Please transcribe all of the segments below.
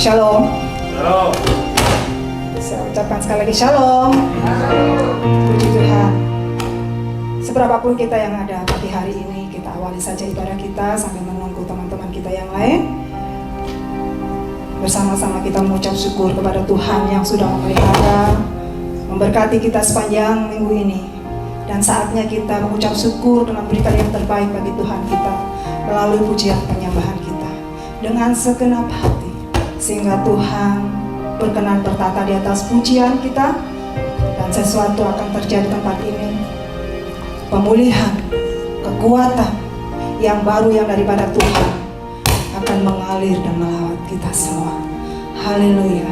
Shalom. Shalom. Saya ucapkan sekali lagi shalom. Puji Tuhan. Seberapapun kita yang ada pagi hari ini, kita awali saja ibadah kita sambil menunggu teman-teman kita yang lain. Bersama-sama kita mengucap syukur kepada Tuhan yang sudah memelihara, memberkati kita sepanjang minggu ini. Dan saatnya kita mengucap syukur dengan berikan yang terbaik bagi Tuhan kita melalui pujian penyembahan kita dengan segenap hati, sehingga Tuhan berkenan bertata di atas pujian kita, dan sesuatu akan terjadi di tempat ini. Pemulihan, kekuatan yang baru yang daripada Tuhan akan mengalir dan melawat kita semua. Haleluya.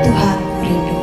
Tuhan rindu.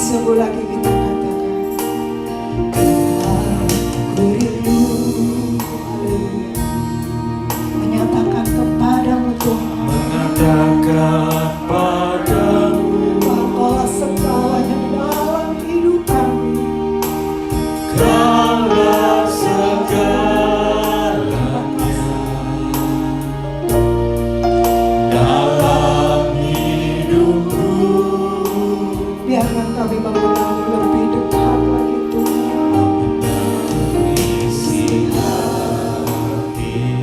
Sungguh lagi kita katakan, aku rindu, menyatakan kepadamu Tuhan, Menyatakan padamu Kaulah segalanya dalam hidup kami. Kaulah segalanya dalam hidupku. Biarkan kami mengenal lebih dekat lagi Tuhan. Isi hati,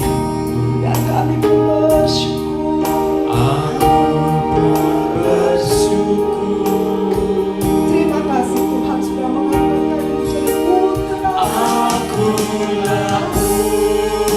Dan kami bersyukur. aku bersyukur. Terima kasih Tuhan sudah mengangkat kami menjadi putra. Akulah putra.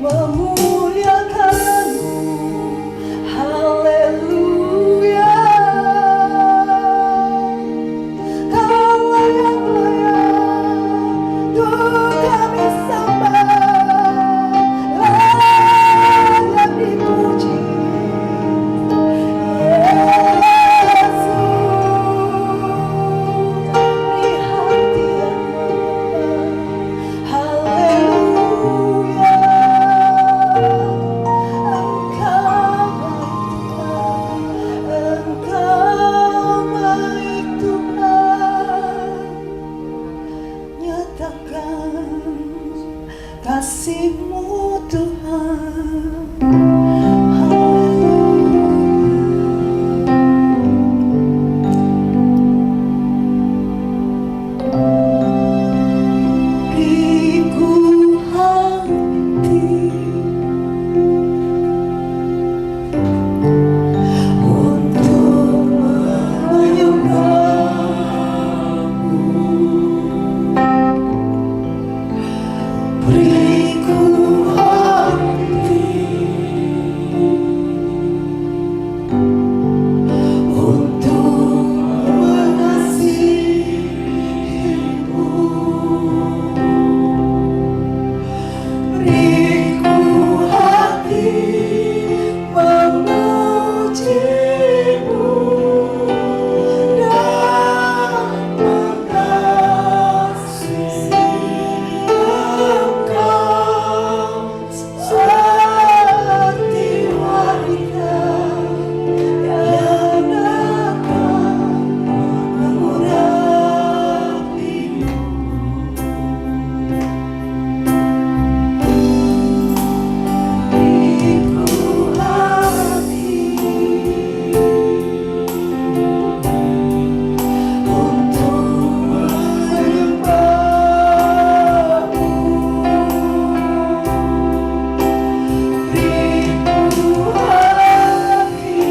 memuliakan-Mu. Haleluya. Kau layak-layak untuk kami sembah, layak dipuji. Yesus, di hati yang menyembah. Haleluya. Engkau baik Tuhan, nyatakan kasih-Mu Tuhan. Beriku hati untuk menyembah-Mu. Beriku hati untuk mengasihi-Mu. Beriku hati memuji-Mu dan mengasihi Engkau seperti wanita yang datang mengurapi-Mu. Beriku hati untuk menyembah-Mu. Beriku hati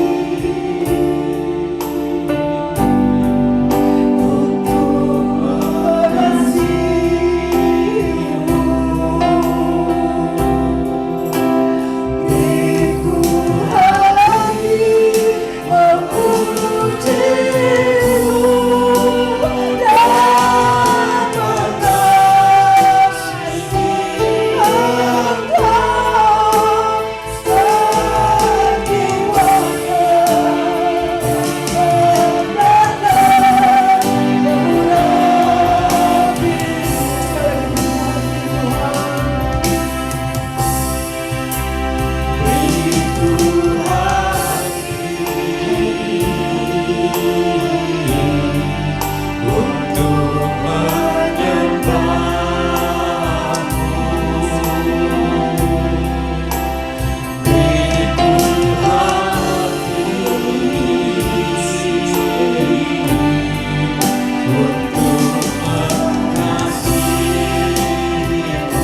untuk mengasihi-Mu.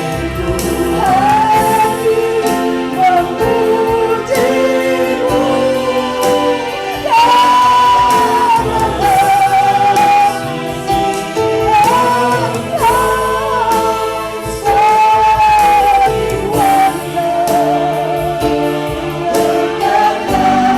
Beriku hati memuji-Mu dan mengasihi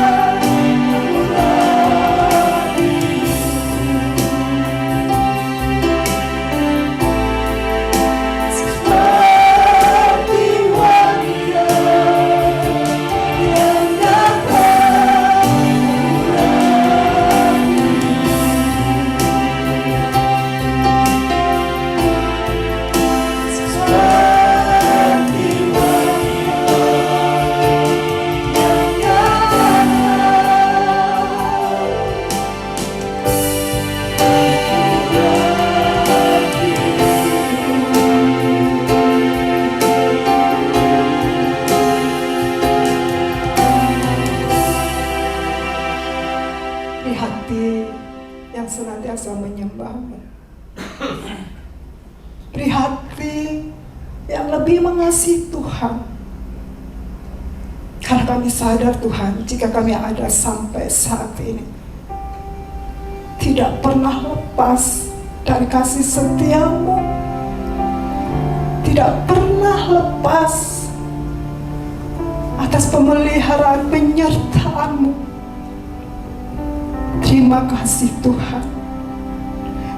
Engkau seperti wanita yang datang mengurapi-Mu. Beriku untuk menyembah-Mu. Beriku hati untuk mengasihi-Mu. Beriku hati memuji-Mu senantiasa menyembah-Mu. Beri hati yang lebih mengasihi Tuhan. Karena kami sadar Tuhan, jika kami ada sampai saat ini, tidak pernah lepas dari kasih setia-Mu tidak pernah lepas atas pemeliharaan penyertaan-Mu. Terima kasih Tuhan.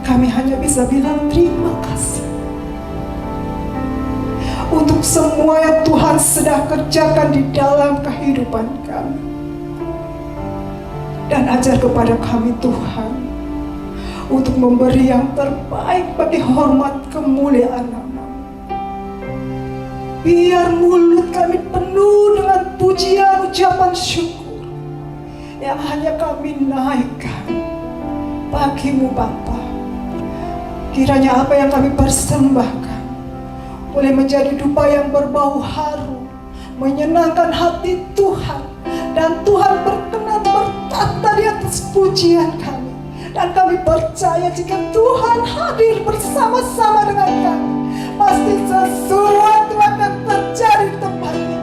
Kami hanya bisa bilang terima kasih untuk semua yang Tuhan sedang kerjakan di dalam kehidupan kami. Dan ajar kepada kami Tuhan untuk memberi yang terbaik bagi hormat kemuliaan nama. Biar mulut kami penuh dengan pujian ucapan syukur yang hanya kami naikkan bagi-Mu Bapa. Kiranya apa yang kami persembahkan boleh menjadi dupa yang berbau harum, menyenangkan hati Tuhan, dan Tuhan berkenan bertata di atas pujian kami. Dan kami percaya jika Tuhan hadir bersama-sama dengan kami, pasti sesuatu akan terjadi di tempat ini.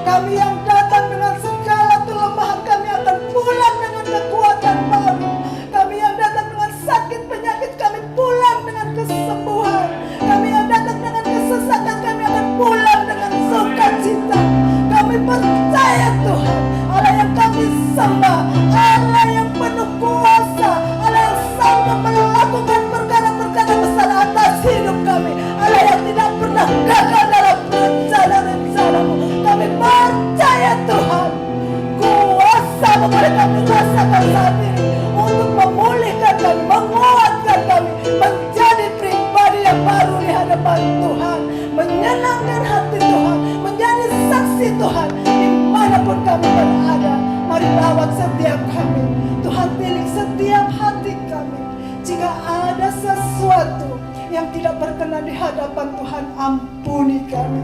Kami yang datang dengan segala kelemahan, kami akan pulang dengan kekuatan baru. Kami yang datang dengan sakit penyakit, kami pulang dengan kesembuhan. Kami yang datang dengan kesesatan, kami akan pulang dengan sukacita. Kami percaya Tuhan, Allah yang kami sembah, Allah yang penuh kuasa, Allah yang sanggup melakukan perkara-perkara besar atas hidup kami, Allah yang tidak pernah gagal dalam rencana-rencana-Mu. Kami percaya Tuhan, kuasa-Mu boleh kami rasakan saat ini untuk memulihkan kami, menguatkan kami, menjadi pribadi yang baru di hadapan Tuhan, menyenangkan hati Tuhan, menjadi saksi Tuhan dimanapun kami berada. Mari rawat setiap kami, Tuhan pilih setiap hati kami. Jika ada sesuatu yang tidak berkenan di hadapan Tuhan, ampuni kami,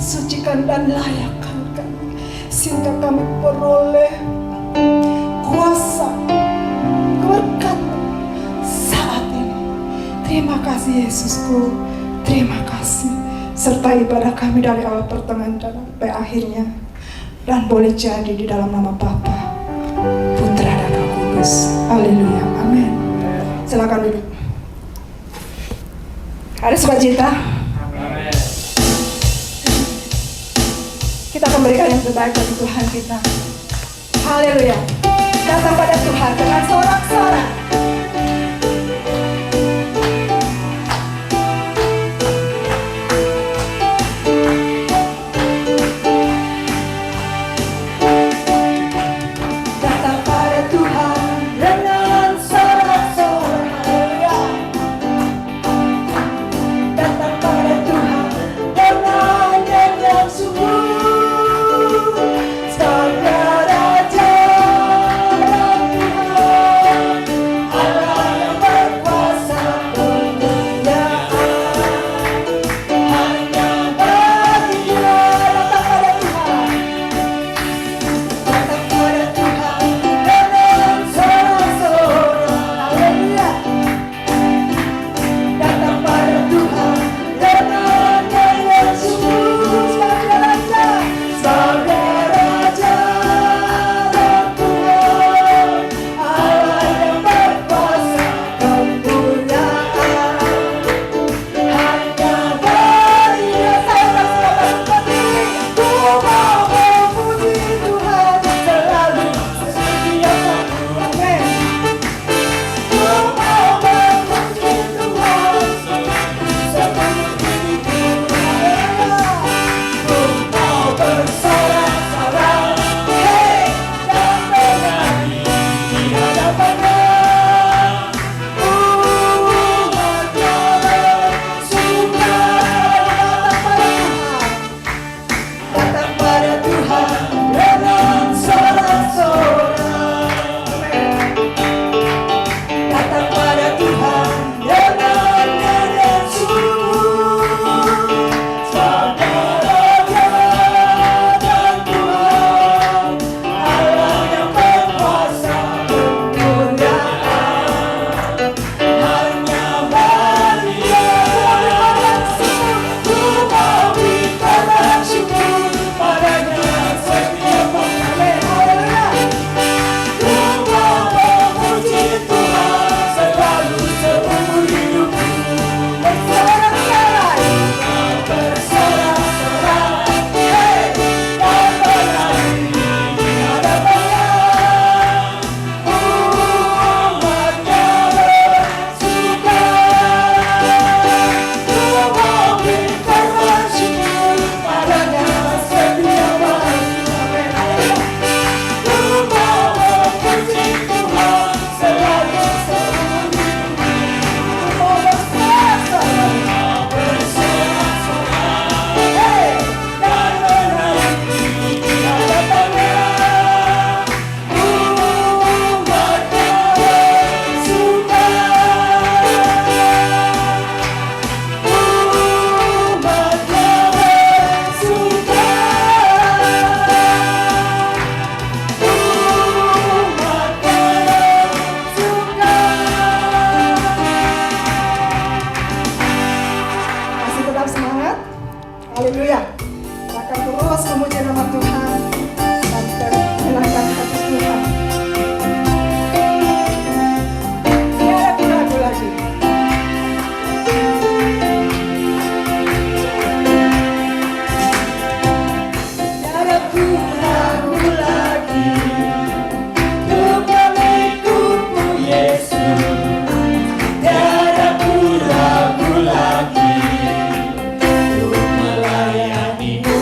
sucikan dan layakkan kami, sehingga kami beroleh kuasa berkat saat ini. Terima kasih Yesusku, terima kasih. Serta ibadah kami dari awal pertengahan dan sampai akhirnya, dan boleh jadi di dalam nama Bapa, Putra dan Roh Kudus. Haleluya, amin. Silakan duduk. Ada sukacita. Kita akan berikan yang terbaik bagi Tuhan kita. Haleluya. Datang pada Tuhan dengan sorak-sorak. Haleluya. Kita akan terus memuji nama Tuhan dan menyenangkan hati Tuhan. Tiada ragu lagi. Tiada ku ragu lagi untuk mengikutmu Yesus. Tiada ku ragu lagi untuk melayanimu.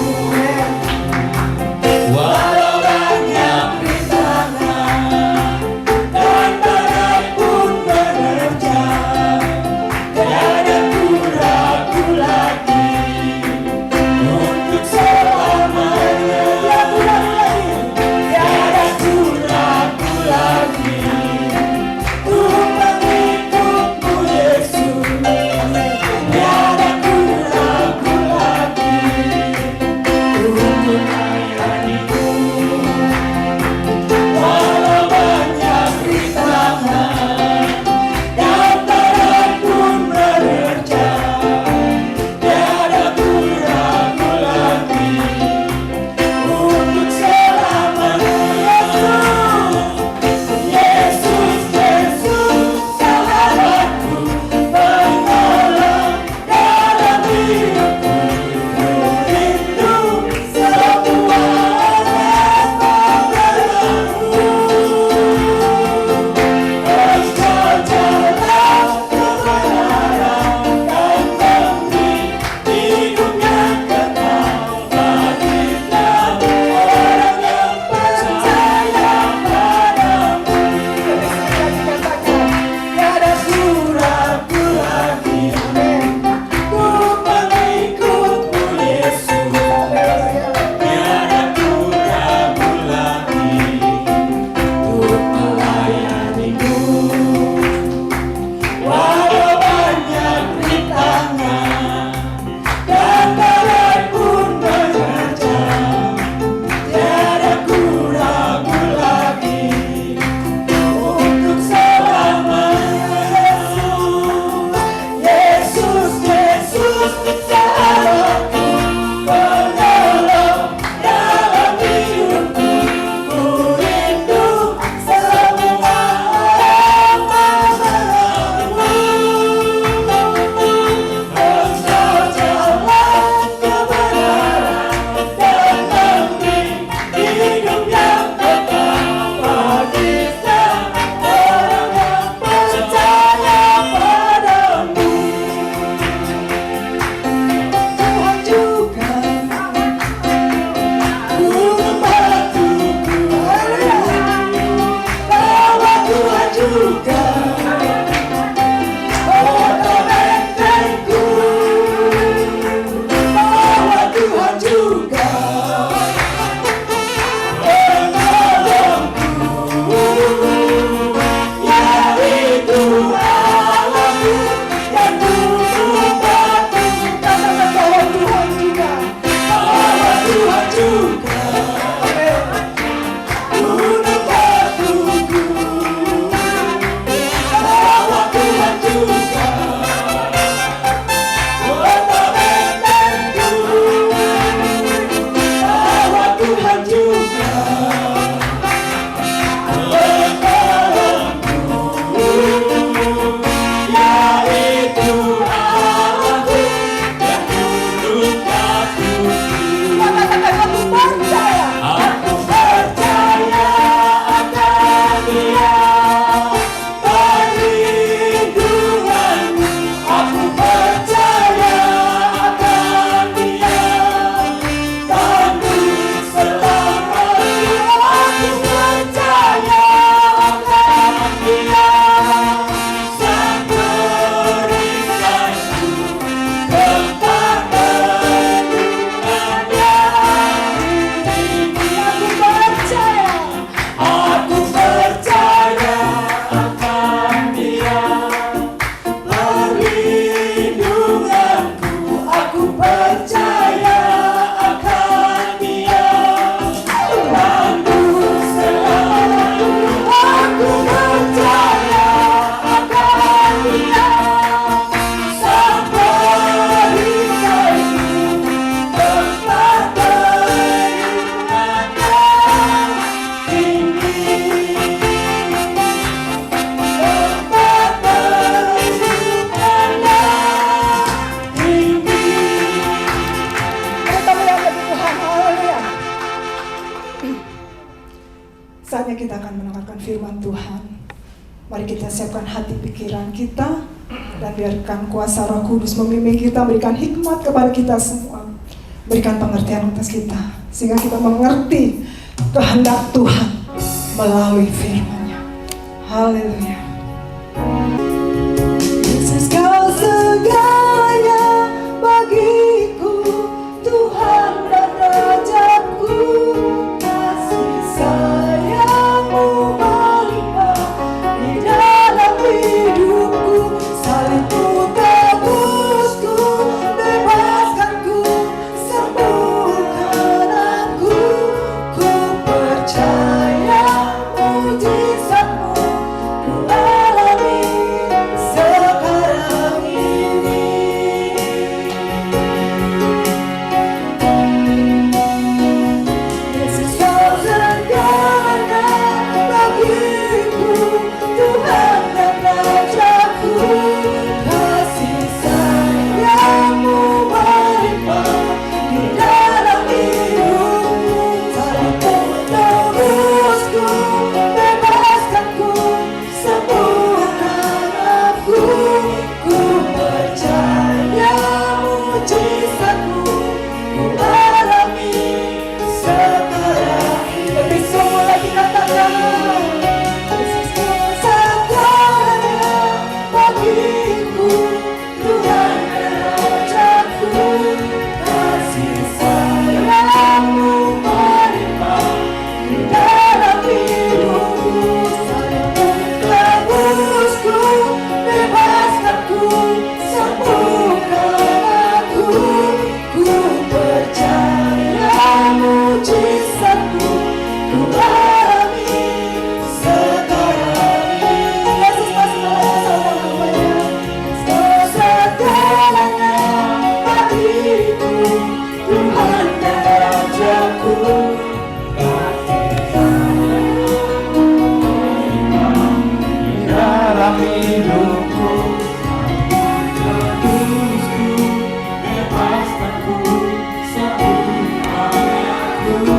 firman Tuhan. Mari kita siapkan hati pikiran kita dan biarkan kuasa Roh Kudus memimpin kita, berikan hikmat kepada kita semua, berikan pengertian atas kita sehingga kita mengerti kehendak Tuhan melalui firman-Nya. Haleluya. Yesus, Kau segalanya bagiku, Tuhan dan Rajaku. Kasih sayang-Mu melimpah di dalam hidupku. Salibmu tebusku, bebaskanku, sembuhkan aku. Ku percaya mujizat-Mu ku alami sekarang ini. Yesus, Kau segalanya bagiku, Tuhan dan Rajaku. Kasih sayang-Mu melimpah di dalam hidupku. Salibmu tebusku, bebaskanku, sembuhkan aku. Ku percaya mujizat-Mu ku alami sekarang. Lebih semua lagi katakan, Yesus, Kau segalanya bagiku, Tuhan dan Rajaku. Kasih sayang-Mu melimpah di dalam hidupku. Salibmu tebusku, bebaskanku, sembuhkan aku. Ku percaya mujizat-Mu ku alami sekarang ini. Yesus, masih bersama-Nya. Kau segalanya bagiku, Tuhan dan Rajaku. dalam hidupku. Bebaskanku, sembuhkan aku.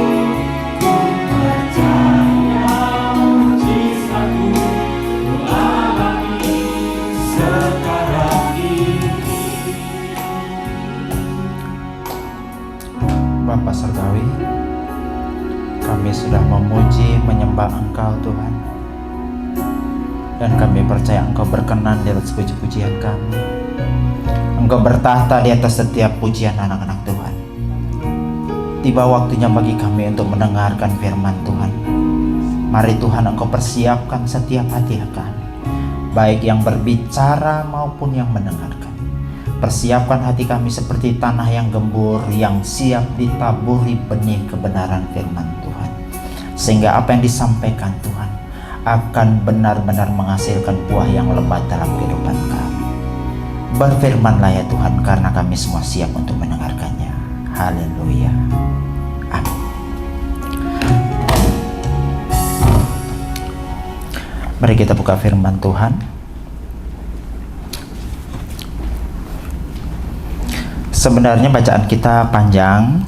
Ku percaya mujizat-Mu ku alami sekarang ini. Bapa Surgawi, kami sudah memuji menyembah Engkau Tuhan, dan kami percaya Engkau berkenan di atas puji-pujian kami. Engkau bertahta di atas setiap pujian anak-anak Tuhan. Tiba waktunya bagi kami untuk mendengarkan firman Tuhan. Mari Tuhan, Engkau persiapkan setiap hati kami, baik yang berbicara maupun yang mendengarkan. Persiapkan hati kami seperti tanah yang gembur, yang siap ditaburi benih kebenaran firman Tuhan, sehingga apa yang disampaikan Tuhan akan benar-benar menghasilkan buah yang lebat dalam kehidupan kami. Berfirmanlah ya Tuhan, karena kami semua siap untuk mendengarkannya. Haleluya. Amin. Mari kita buka firman Tuhan. Sebenarnya bacaan kita panjang,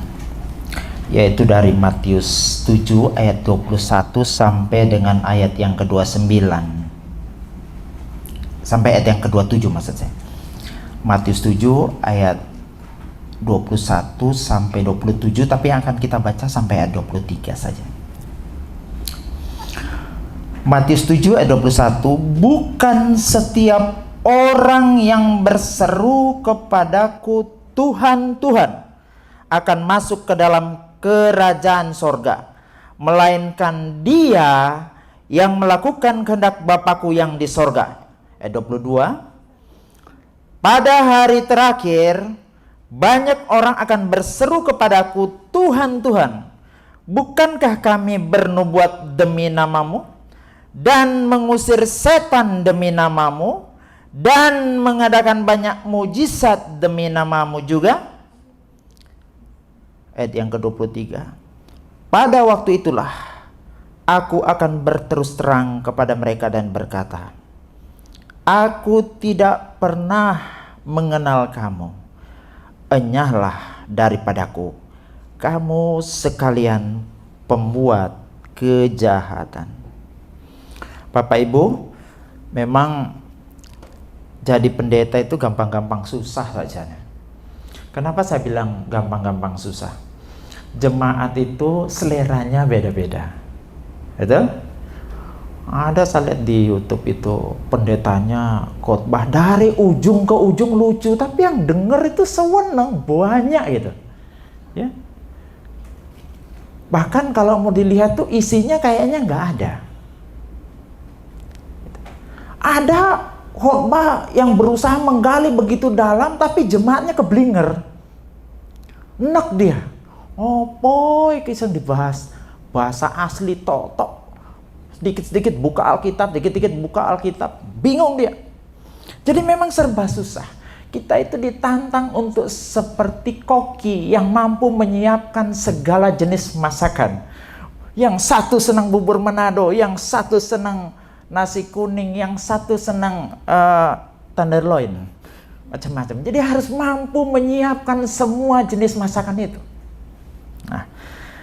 yaitu dari Matius 7 ayat 21 sampai dengan ayat yang ke-29. Sampai ayat yang ke-27 maksud saya. Matius 7 ayat 21 sampai 27, tapi yang akan kita baca sampai ayat 23 saja. Matius 7 ayat 21, bukan setiap orang yang berseru kepadaku Tuhan, Tuhan, akan masuk ke dalam kerajaan sorga, melainkan dia yang melakukan kehendak Bapakku yang di sorga. Ayat 22, pada hari terakhir banyak orang akan berseru kepadaku, Tuhan, Tuhan, bukankah kami bernubuat demi namamu, dan mengusir setan demi namamu, dan mengadakan banyak mujizat demi namamu juga? Ayat yang ke-23, pada waktu itulah aku akan berterus terang kepada mereka dan berkata, aku tidak pernah mengenal kamu, enyahlah daripadaku, kamu sekalian pembuat kejahatan. Bapak Ibu, memang jadi pendeta itu gampang-gampang susah saja. Kenapa saya bilang gampang-gampang susah? Jemaat itu seleranya beda-beda. Betul? Ada saya lihat di YouTube itu pendetanya khotbah dari ujung ke ujung lucu, tapi yang denger itu sewenang banyak gitu. Ya. Bahkan kalau mau dilihat tuh isinya kayaknya nggak ada. Ada khotbah yang berusaha menggali begitu dalam, tapi jemaatnya keblinger. Enak dia. Oh boy, kisah dibahas bahasa asli totok. Sedikit-sedikit buka Alkitab, dikit-dikit buka Alkitab, bingung dia. Jadi memang serba susah. Kita itu ditantang untuk seperti koki yang mampu menyiapkan segala jenis masakan. Yang satu senang bubur Manado, yang satu senang nasi kuning, yang satu senang tenderloin, macam-macam. Jadi harus mampu menyiapkan semua jenis masakan itu. Nah,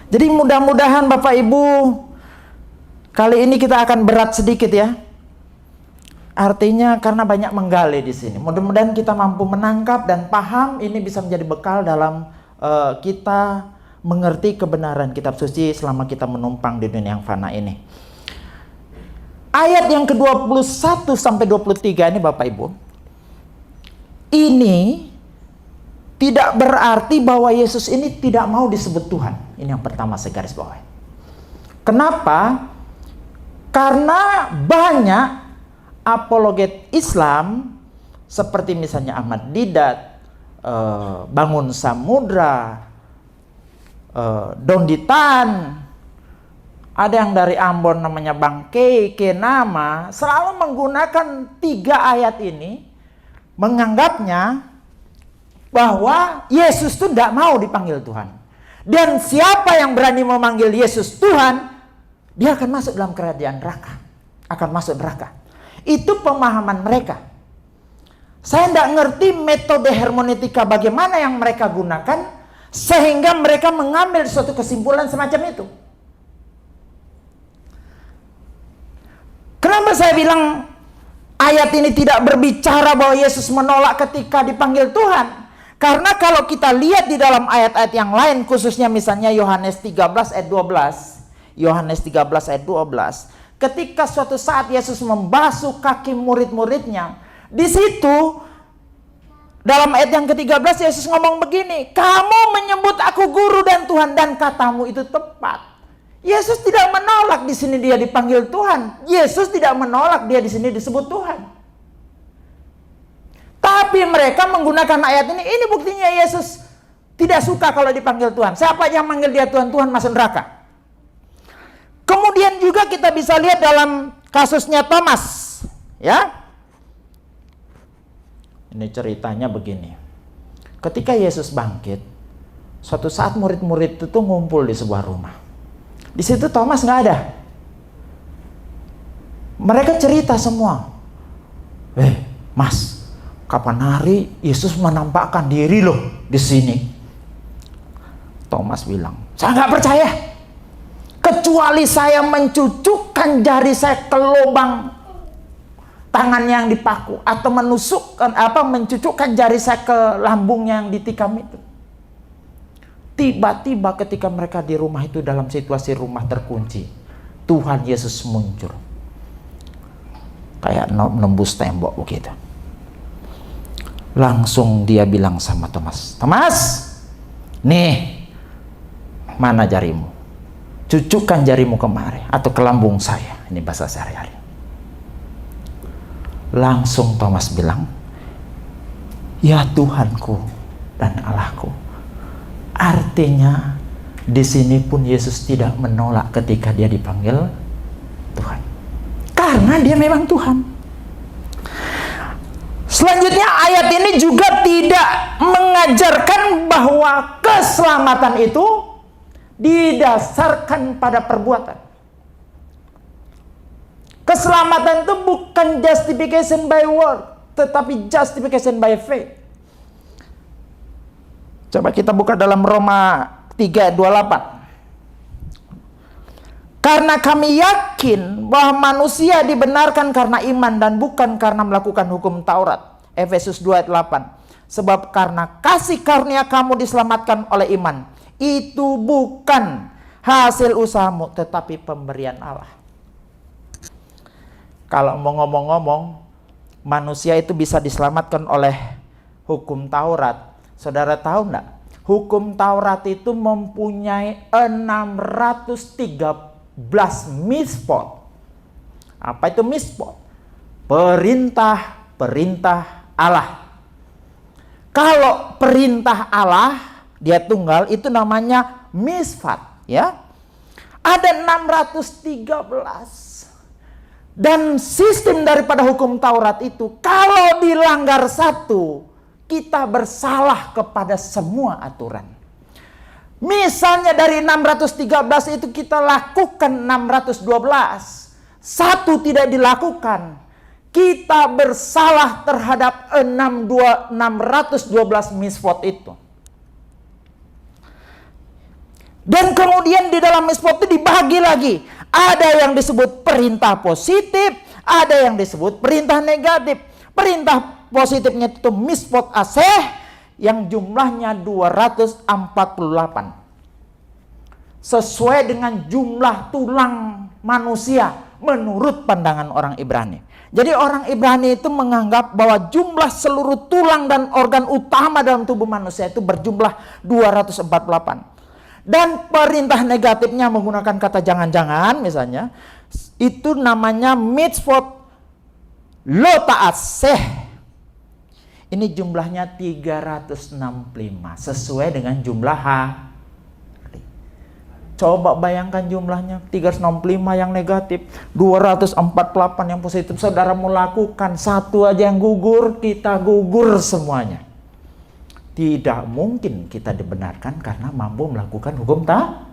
jadi mudah-mudahan Bapak Ibu, kali ini kita akan berat sedikit ya. Artinya karena banyak menggali di sini. Mudah-mudahan kita mampu menangkap dan paham, ini bisa menjadi bekal dalam kita mengerti kebenaran kitab suci selama kita menumpang di dunia yang fana ini. Ayat yang ke-21 sampai 23 ini Bapak Ibu. Ini tidak berarti bahwa Yesus ini tidak mau disebut Tuhan. Ini yang pertama saya garis bawahi. Kenapa? Karena banyak apologet Islam seperti misalnya Ahmad Didat, Bangun Samudra, Donditan, ada yang dari Ambon namanya Bang Kenama, selalu menggunakan 3 ayat ini, menganggapnya bahwa Yesus itu tidak mau dipanggil Tuhan. Dan siapa yang berani memanggil Yesus Tuhan, dia akan masuk dalam kerajaan neraka, akan masuk neraka. Itu pemahaman mereka. Saya tidak ngerti metode hermeneutika bagaimana yang mereka gunakan sehingga mereka mengambil suatu kesimpulan semacam itu. Kenapa saya bilang ayat ini tidak berbicara bahwa Yesus menolak ketika dipanggil Tuhan? Karena kalau kita lihat di dalam ayat-ayat yang lain, khususnya misalnya Yohanes 13 ayat 12. Yohanes 13 ayat 12. Ketika suatu saat Yesus membasuh kaki murid-muridnya, di situ dalam ayat yang ke-13 Yesus ngomong begini, "Kamu menyebut aku guru dan Tuhan, dan katamu itu tepat." Yesus tidak menolak di sini dia dipanggil Tuhan. Yesus tidak menolak dia di sini disebut Tuhan. Tapi mereka menggunakan ayat ini buktinya Yesus tidak suka kalau dipanggil Tuhan. Siapa yang manggil dia Tuhan, Tuhan masuk neraka. Kemudian juga kita bisa lihat dalam kasusnya Thomas, ya. Ini ceritanya begini. Ketika Yesus bangkit, suatu saat murid-murid itu ngumpul di sebuah rumah. Di situ Thomas nggak ada. Mereka cerita semua. Mas, kapan hari Yesus menampakkan diri loh di sini? Thomas bilang, saya nggak percaya. Kecuali saya mencucukkan jari saya ke lubang tangan yang dipaku, atau mencucukkan jari saya ke lambungnya yang ditikam itu. Tiba-tiba ketika mereka di rumah itu dalam situasi rumah terkunci, Tuhan Yesus muncul. Kayak nembus tembok begitu. Langsung dia bilang sama Thomas, "Thomas, nih, mana jarimu? Cucukkan jarimu kemari atau ke lambung saya." Ini bahasa sehari-hari. Langsung Thomas bilang, "Ya Tuhanku dan Allahku." Artinya di sini pun Yesus tidak menolak ketika dia dipanggil Tuhan. Karena dia memang Tuhan. Selanjutnya ayat ini juga tidak mengajarkan bahwa keselamatan itu didasarkan pada perbuatan. Keselamatan itu bukan justification by word, tetapi justification by faith. Coba kita buka dalam Roma 3:28. Karena kami yakin bahwa manusia dibenarkan karena iman dan bukan karena melakukan hukum Taurat. Efesus 2 ayat 8. Sebab karena kasih karunia kamu diselamatkan oleh iman. Itu bukan hasil usahamu, tetapi pemberian Allah. Kalau mau ngomong-ngomong, manusia itu bisa diselamatkan oleh hukum Taurat. Saudara tahu enggak? Hukum Taurat itu mempunyai 613 mitzvot. Apa itu mitzvot? Perintah-perintah Allah. Kalau perintah Allah, dia tunggal, itu namanya mitzvat, ya. Ada 613. Dan sistem daripada hukum Taurat itu, kalau dilanggar satu, kita bersalah kepada semua aturan. Misalnya dari 613 itu kita lakukan 612. Satu tidak dilakukan. Kita bersalah terhadap 612 mitzvot itu. Dan kemudian di dalam mitzvot itu dibagi lagi. Ada yang disebut perintah positif, ada yang disebut perintah negatif. Perintah positifnya itu mitzvot aseh yang jumlahnya 248. Sesuai dengan jumlah tulang manusia menurut pandangan orang Ibrani. Jadi orang Ibrani itu menganggap bahwa jumlah seluruh tulang dan organ utama dalam tubuh manusia itu berjumlah 248. Dan perintah negatifnya menggunakan kata jangan-jangan misalnya, itu namanya mitzvot lo ta'aseh. Ini jumlahnya 365 sesuai dengan jumlah hari. Coba bayangkan jumlahnya 365 yang negatif, 248 yang positif. Saudara mau lakukan satu aja yang gugur, kita gugur semuanya. Tidak mungkin kita dibenarkan karena mampu melakukan hukum Taurat.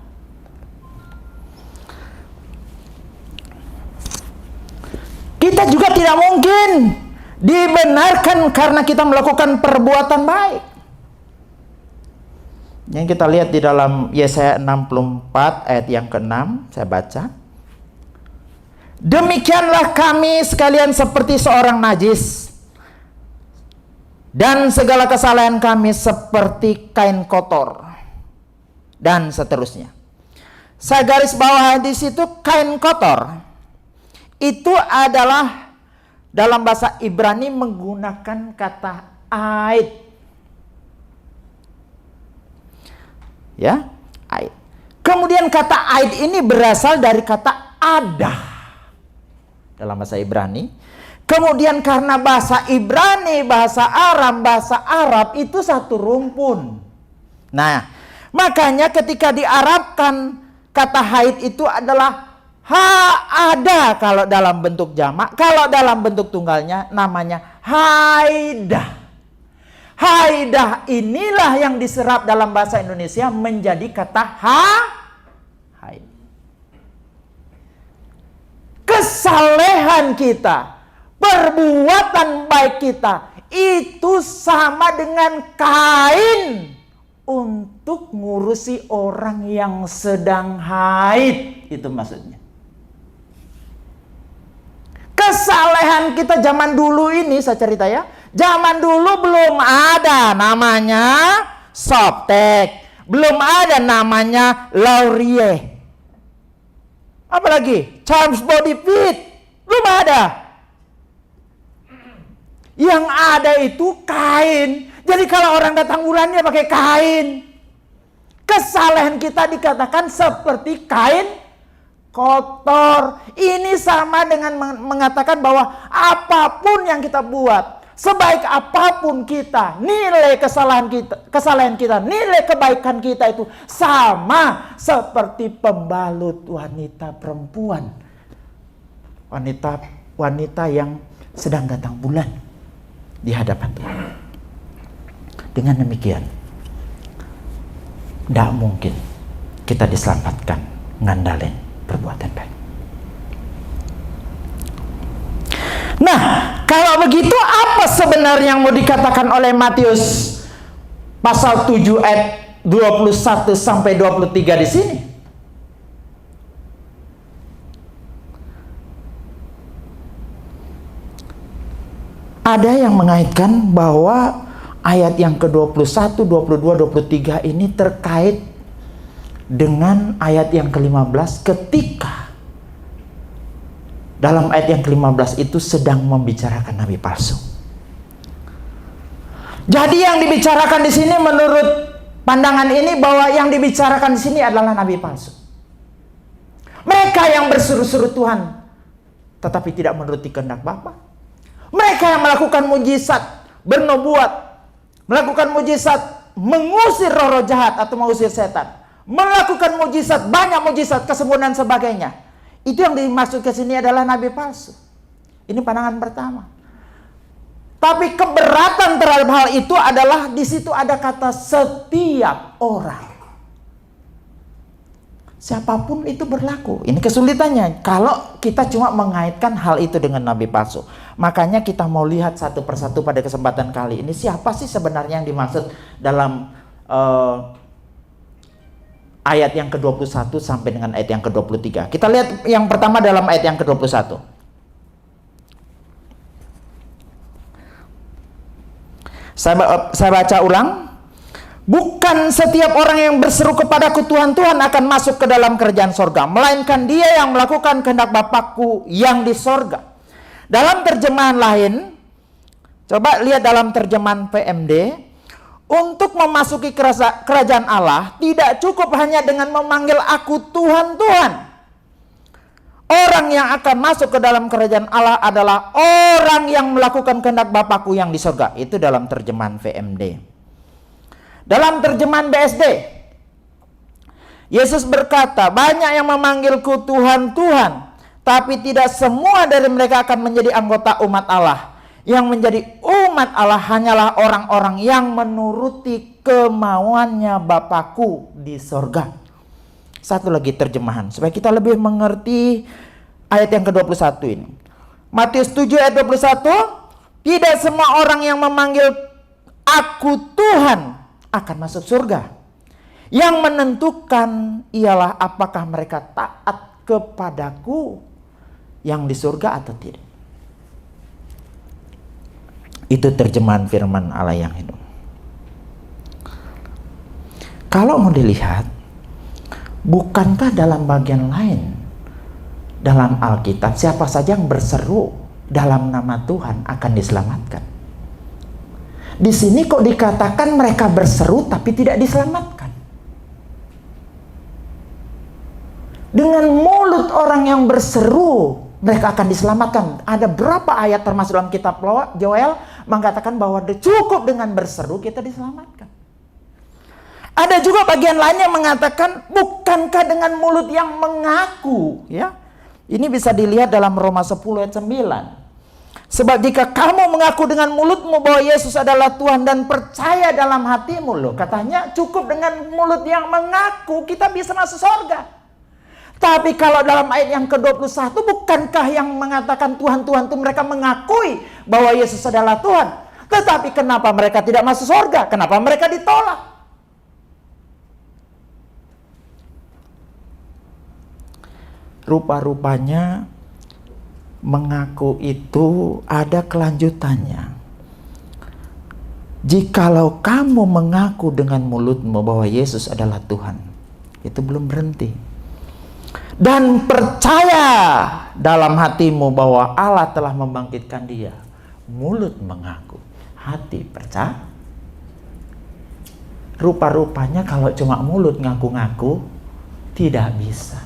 Kita juga tidak mungkin dibenarkan karena kita melakukan perbuatan baik. Yang kita lihat di dalam Yesaya 64 ayat yang ke-6, saya baca. Demikianlah kami sekalian seperti seorang najis, dan segala kesalahan kami seperti kain kotor, dan seterusnya. Saya garis bawah di situ, kain kotor itu adalah dalam bahasa Ibrani menggunakan kata aid. Ya, aid. Kemudian kata aid ini berasal dari kata adah dalam bahasa Ibrani. Kemudian karena bahasa Ibrani, bahasa Arab itu satu rumpun. Nah, makanya ketika diarabkan kata haid itu adalah ada kalau dalam bentuk jamak, kalau dalam bentuk tunggalnya namanya haidah. Haidah inilah yang diserap dalam bahasa Indonesia menjadi kata haid. Kesalehan kita, perbuatan baik kita itu sama dengan kain untuk ngurusi orang yang sedang haid. Itu maksudnya. Kesalehan kita zaman dulu ini, saya cerita ya. Zaman dulu belum ada namanya Softtek, belum ada namanya Laurier, apalagi Charms Body Fit, belum ada. Yang ada itu kain. Jadi kalau orang datang bulannya pakai kain. Kesalahan kita dikatakan seperti kain kotor. Ini sama dengan mengatakan bahwa apapun yang kita buat, sebaik apapun kita, nilai kesalahan kita, nilai kebaikan kita itu sama seperti pembalut wanita perempuan. Wanita yang sedang datang bulan di hadapan Tuhan. Dengan demikian, tidak mungkin kita diselamatkan ngandalin perbuatan baik. Nah, kalau begitu apa sebenarnya yang mau dikatakan oleh Matius pasal 7 ayat 21 sampai 23 di sini? Ada yang mengaitkan bahwa ayat yang ke-21, 22, 23 ini terkait dengan ayat yang ke-15 ketika dalam ayat yang ke-15 itu sedang membicarakan nabi palsu. Jadi yang dibicarakan di sini menurut pandangan ini bahwa yang dibicarakan di sini adalah nabi palsu. Mereka yang berseru-seru Tuhan tetapi tidak menuruti kehendak Bapa. Mereka yang melakukan mujizat, bernubuat, melakukan mujizat, mengusir roh-roh jahat atau mengusir setan, melakukan mujizat, banyak mujizat, kesembuhan dan sebagainya. Itu yang dimaksud ke sini adalah nabi palsu. Ini pandangan pertama. Tapi keberatan terhadap hal itu adalah di situ ada kata setiap orang. Siapapun itu berlaku. Ini kesulitannya kalau kita cuma mengaitkan hal itu dengan nabi palsu. Makanya kita mau lihat satu persatu pada kesempatan kali ini. Siapa sih sebenarnya yang dimaksud dalam ayat yang ke-21 sampai dengan ayat yang ke-23. Kita lihat yang pertama dalam ayat yang ke-21. Saya baca ulang. Bukan setiap orang yang berseru kepadaku Tuhan, Tuhan akan masuk ke dalam kerajaan sorga, melainkan dia yang melakukan kehendak Bapakku yang di sorga. Dalam terjemahan lain, coba lihat dalam terjemahan PMD, untuk memasuki kerajaan Allah tidak cukup hanya dengan memanggil aku Tuhan, Tuhan. Orang yang akan masuk ke dalam kerajaan Allah adalah orang yang melakukan kehendak Bapakku yang di sorga. Itu dalam terjemahan VMD. Dalam terjemahan BSD, Yesus berkata, banyak yang memanggilku Tuhan, Tuhan, tapi tidak semua dari mereka akan menjadi anggota umat Allah. Yang menjadi umat Allah hanyalah orang-orang yang menuruti kemauannya Bapakku di sorga. Satu lagi terjemahan, supaya kita lebih mengerti ayat yang ke-21 ini. Matius 7 ayat 21, tidak semua orang yang memanggil aku Tuhan akan masuk surga. Yang menentukan ialah apakah mereka taat kepadaku yang di surga atau tidak. Itu terjemahan firman Allah yang hidup. Kalau mau dilihat, bukankah dalam bagian lain dalam Alkitab siapa saja yang berseru dalam nama Tuhan akan diselamatkan? Di sini kok dikatakan mereka berseru tapi tidak diselamatkan. Dengan mulut orang yang berseru mereka akan diselamatkan. Ada berapa ayat termasuk dalam kitab Joel mengatakan bahwa cukup dengan berseru kita diselamatkan. Ada juga bagian lain yang mengatakan bukankah dengan mulut yang mengaku, ya. Ini bisa dilihat dalam Roma 10 ayat 9. Sebab jika kamu mengaku dengan mulutmu bahwa Yesus adalah Tuhan dan percaya dalam hatimu, loh, katanya cukup dengan mulut yang mengaku kita bisa masuk surga. Tapi kalau dalam ayat yang ke-21, bukankah yang mengatakan Tuhan, Tuhan itu mereka mengakui bahwa Yesus adalah Tuhan? Tetapi kenapa mereka tidak masuk surga? Kenapa mereka ditolak? Rupa-rupanya mengaku itu ada kelanjutannya. Jikalau kamu mengaku dengan mulutmu bahwa Yesus adalah Tuhan, itu belum berhenti. Dan percaya dalam hatimu bahwa Allah telah membangkitkan dia. Mulut mengaku, hati percaya. Rupa-rupanya kalau cuma mulut ngaku-ngaku tidak bisa.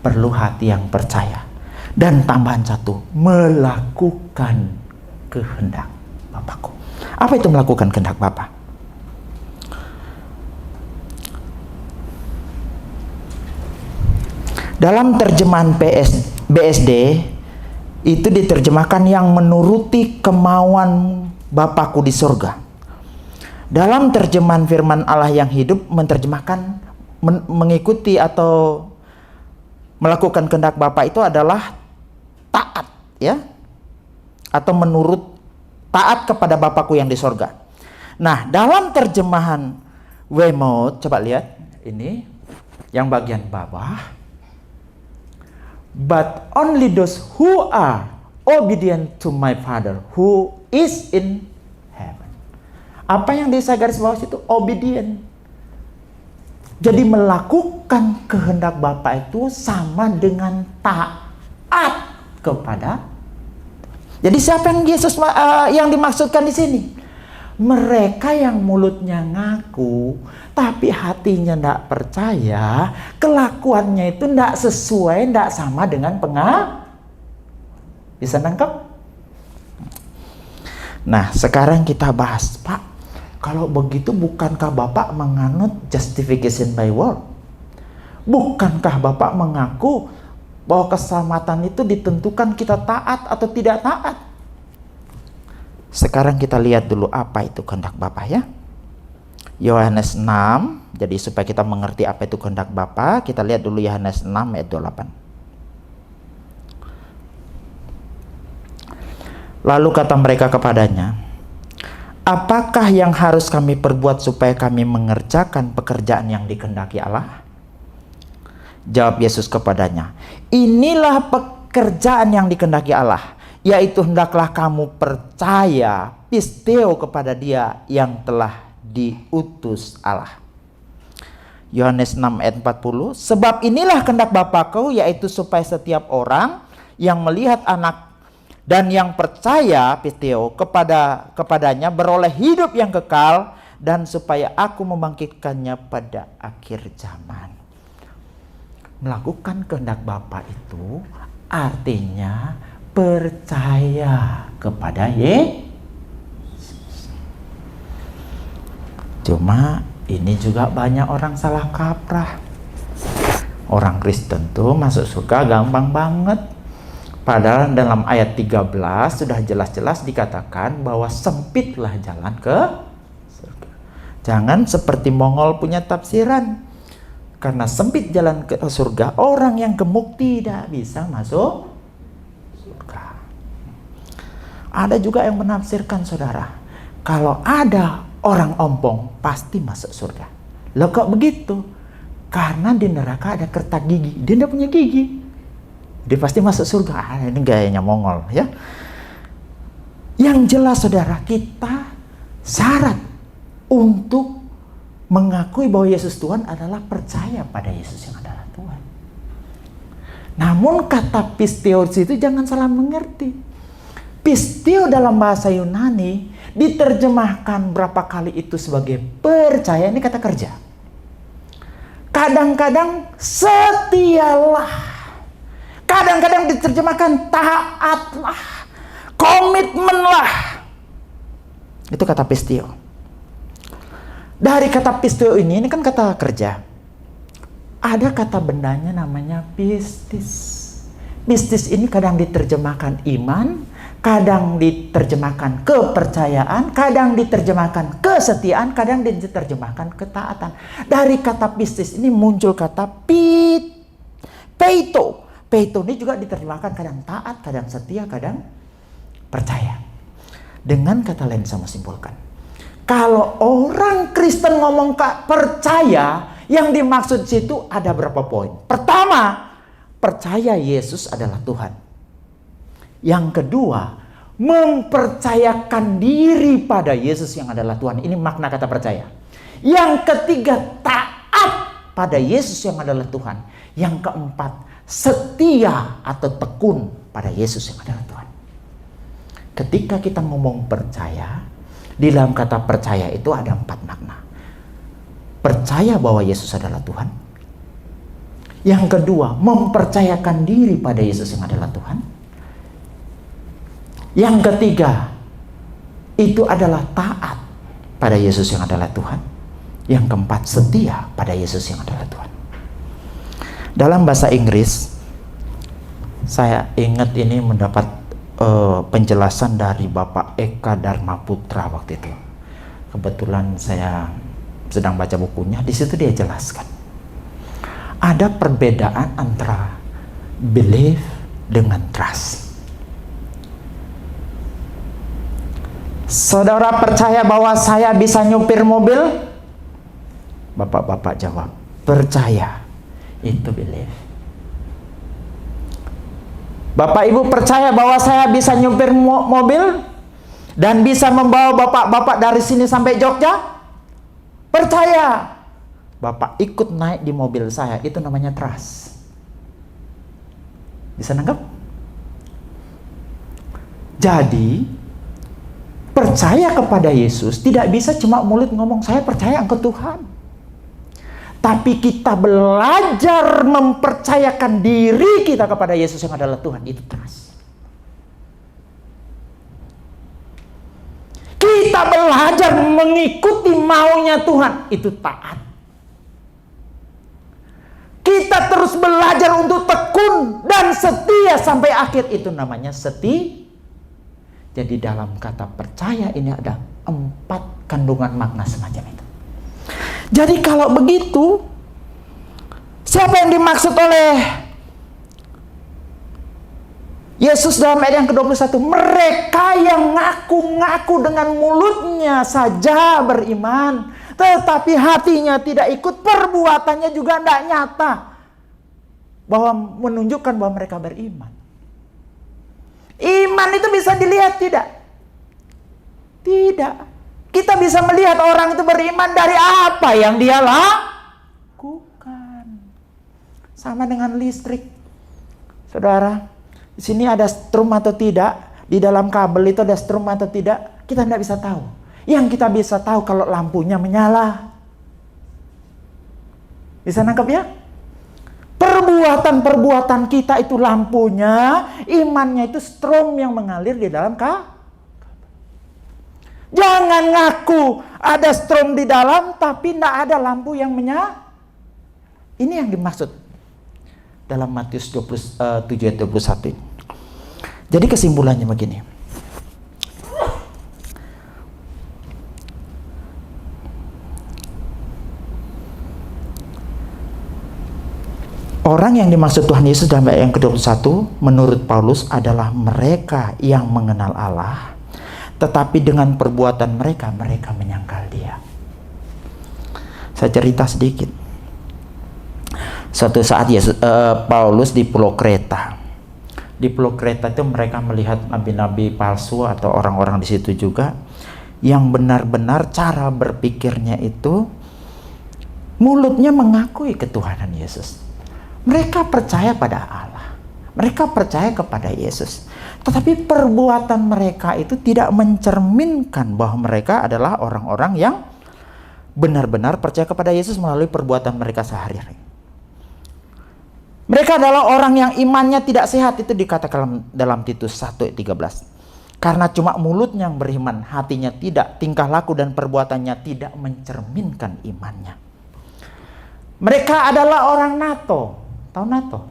Perlu hati yang percaya. Dan tambahan satu, melakukan kehendak Bapakku. Apa itu melakukan kehendak Bapa? Dalam terjemahan BSD itu diterjemahkan yang menuruti kemauan Bapakku di surga. Dalam terjemahan firman Allah yang hidup menerjemahkan mengikuti atau melakukan kehendak Bapa itu adalah taat, ya, atau menurut taat kepada Bapakku yang di sorga. Nah, dalam terjemahan Weymouth, coba lihat ini yang bagian bawah. But only those who are obedient to my Father who is in heaven. Apa yang saya garis bawah itu? Obedient. Jadi melakukan kehendak Bapa itu sama dengan taat kepada. Jadi siapa yang yang dimaksudkan di sini? Mereka yang mulutnya ngaku tapi hatinya tidak percaya, kelakuannya itu tidak sesuai, tidak sama dengan Bisa nangkep? Nah, sekarang kita bahas, Pak, kalau begitu bukankah Bapak menganut justification by word? Bukankah Bapak mengaku bahwa keselamatan itu ditentukan kita taat atau tidak taat? Sekarang kita lihat dulu apa itu kehendak Bapa ya. Yohanes 6, jadi supaya kita mengerti apa itu kehendak Bapa, kita lihat dulu Yohanes 6 ayat 28. Lalu kata mereka kepadanya, apakah yang harus kami perbuat supaya kami mengerjakan pekerjaan yang dikehendaki Allah? Jawab Yesus kepadanya, inilah pekerjaan yang dikehendaki Allah, yaitu hendaklah kamu percaya pisteo kepada Dia yang telah diutus Allah. Yohanes 6 ayat 40, sebab inilah kehendak Bapa-Ku, yaitu supaya setiap orang yang melihat anak dan yang percaya pisteo kepadanya beroleh hidup yang kekal, dan supaya Aku membangkitkannya pada akhir zaman. Melakukan kehendak Bapa itu artinya percaya kepada Yesus. Cuma ini juga banyak orang salah kaprah. Orang Kristen tuh masuk surga gampang banget. Padahal dalam ayat 13 sudah jelas-jelas dikatakan bahwa sempitlah jalan ke surga. Jangan seperti Mongol punya tafsiran. Karena sempit jalan ke surga, orang yang gemuk tidak bisa masuk. Ada juga yang menafsirkan, saudara, kalau ada orang ompong pasti masuk surga. Loh kok begitu? Karena di neraka ada kertak gigi, dia tidak punya gigi, dia pasti masuk surga. Ini gayanya Mongol ya. Yang jelas, saudara, kita syarat untuk mengakui bahwa Yesus Tuhan adalah percaya pada Yesus yang adalah Tuhan. Namun kata pisteo itu jangan salah mengerti. Pisteo dalam bahasa Yunani diterjemahkan berapa kali itu sebagai percaya, ini kata kerja. Kadang-kadang setialah. Kadang-kadang diterjemahkan taatlah, komitmenlah. Itu kata pisteo. Dari kata pisteo ini kan kata kerja. Ada kata bendanya namanya pistis. Pistis ini kadang diterjemahkan iman, kadang diterjemahkan kepercayaan, kadang diterjemahkan kesetiaan, kadang diterjemahkan ketaatan. Dari kata pistis ini muncul kata peito. Peito ini juga diterjemahkan kadang taat, kadang setia, kadang percaya. Dengan kata lain saya simpulkan, kalau orang Kristen ngomong percaya, yang dimaksud situ ada berapa poin. Pertama, percaya Yesus adalah Tuhan. Yang kedua, mempercayakan diri pada Yesus yang adalah Tuhan. Ini makna kata percaya. Yang ketiga, taat pada Yesus yang adalah Tuhan. Yang keempat, setia atau tekun pada Yesus yang adalah Tuhan. Ketika kita ngomong percaya, di dalam kata percaya itu ada 4 makna. Percaya bahwa Yesus adalah Tuhan. Yang kedua, mempercayakan diri pada Yesus yang adalah Tuhan. Yang ketiga, itu adalah taat pada Yesus yang adalah Tuhan. Yang keempat, setia pada Yesus yang adalah Tuhan. Dalam bahasa Inggris, saya ingat ini mendapat penjelasan dari Bapak Eka Dharma Putra waktu itu. Kebetulan saya sedang baca bukunya, di situ dia jelaskan. Ada perbedaan antara belief dengan trust. Saudara percaya bahwa saya bisa nyupir mobil? Bapak-bapak jawab, percaya. Itu belief. Bapak Ibu percaya bahwa saya bisa nyupir mobil dan bisa membawa bapak-bapak dari sini sampai Jogja? Percaya. Bapak ikut naik di mobil saya, itu namanya trust. Bisa nangkep? Jadi, percaya kepada Yesus tidak bisa cuma mulut ngomong saya percaya engkau Tuhan. Tapi kita belajar mempercayakan diri kita kepada Yesus yang adalah Tuhan. Itu trust. Kita belajar mengikuti maunya Tuhan. Itu taat. Kita terus belajar untuk tekun dan setia sampai akhir. Itu namanya setia. Jadi dalam kata percaya ini ada 4 kandungan makna semacam itu. Jadi kalau begitu, siapa yang dimaksud oleh Yesus dalam ayat yang ke-21? Mereka yang ngaku-ngaku dengan mulutnya saja beriman, tetapi hatinya tidak ikut, perbuatannya juga tidak nyata bahwa menunjukkan bahwa mereka beriman. Iman itu bisa dilihat tidak? Tidak. Kita bisa melihat orang itu beriman dari apa yang dia lakukan. Sama dengan listrik. Saudara, di sini ada strum atau tidak? Di dalam kabel itu ada strum atau tidak? Kita tidak bisa tahu. Yang kita bisa tahu kalau lampunya menyala. Bisa nangkep ya? Perbuatan-perbuatan kita itu lampunya, imannya itu strum yang mengalir di dalam kabel. Jangan ngaku ada strom di dalam tapi tidak ada lampu yang menyala. Ini yang dimaksud dalam Matius 7 ayat 21 ini. Jadi kesimpulannya begini. Orang yang dimaksud Tuhan Yesus dalam ayat yang ke-21 menurut Paulus adalah mereka yang mengenal Allah, tetapi dengan perbuatan mereka menyangkal Dia. Saya cerita sedikit. Suatu saat Paulus di Pulau Kreta. Di Pulau Kreta itu mereka melihat nabi-nabi palsu atau orang-orang di situ juga yang benar-benar cara berpikirnya itu mulutnya mengakui ketuhanan Yesus. Mereka percaya pada Allah. Mereka percaya kepada Yesus. Tetapi perbuatan mereka itu tidak mencerminkan bahwa mereka adalah orang-orang yang benar-benar percaya kepada Yesus melalui perbuatan mereka sehari-hari. Mereka adalah orang yang imannya tidak sehat, itu dikatakan dalam Titus 1 ayat 13. Karena cuma mulutnya yang beriman, hatinya tidak, tingkah laku dan perbuatannya tidak mencerminkan imannya. Mereka adalah orang NATO. Tahu NATO?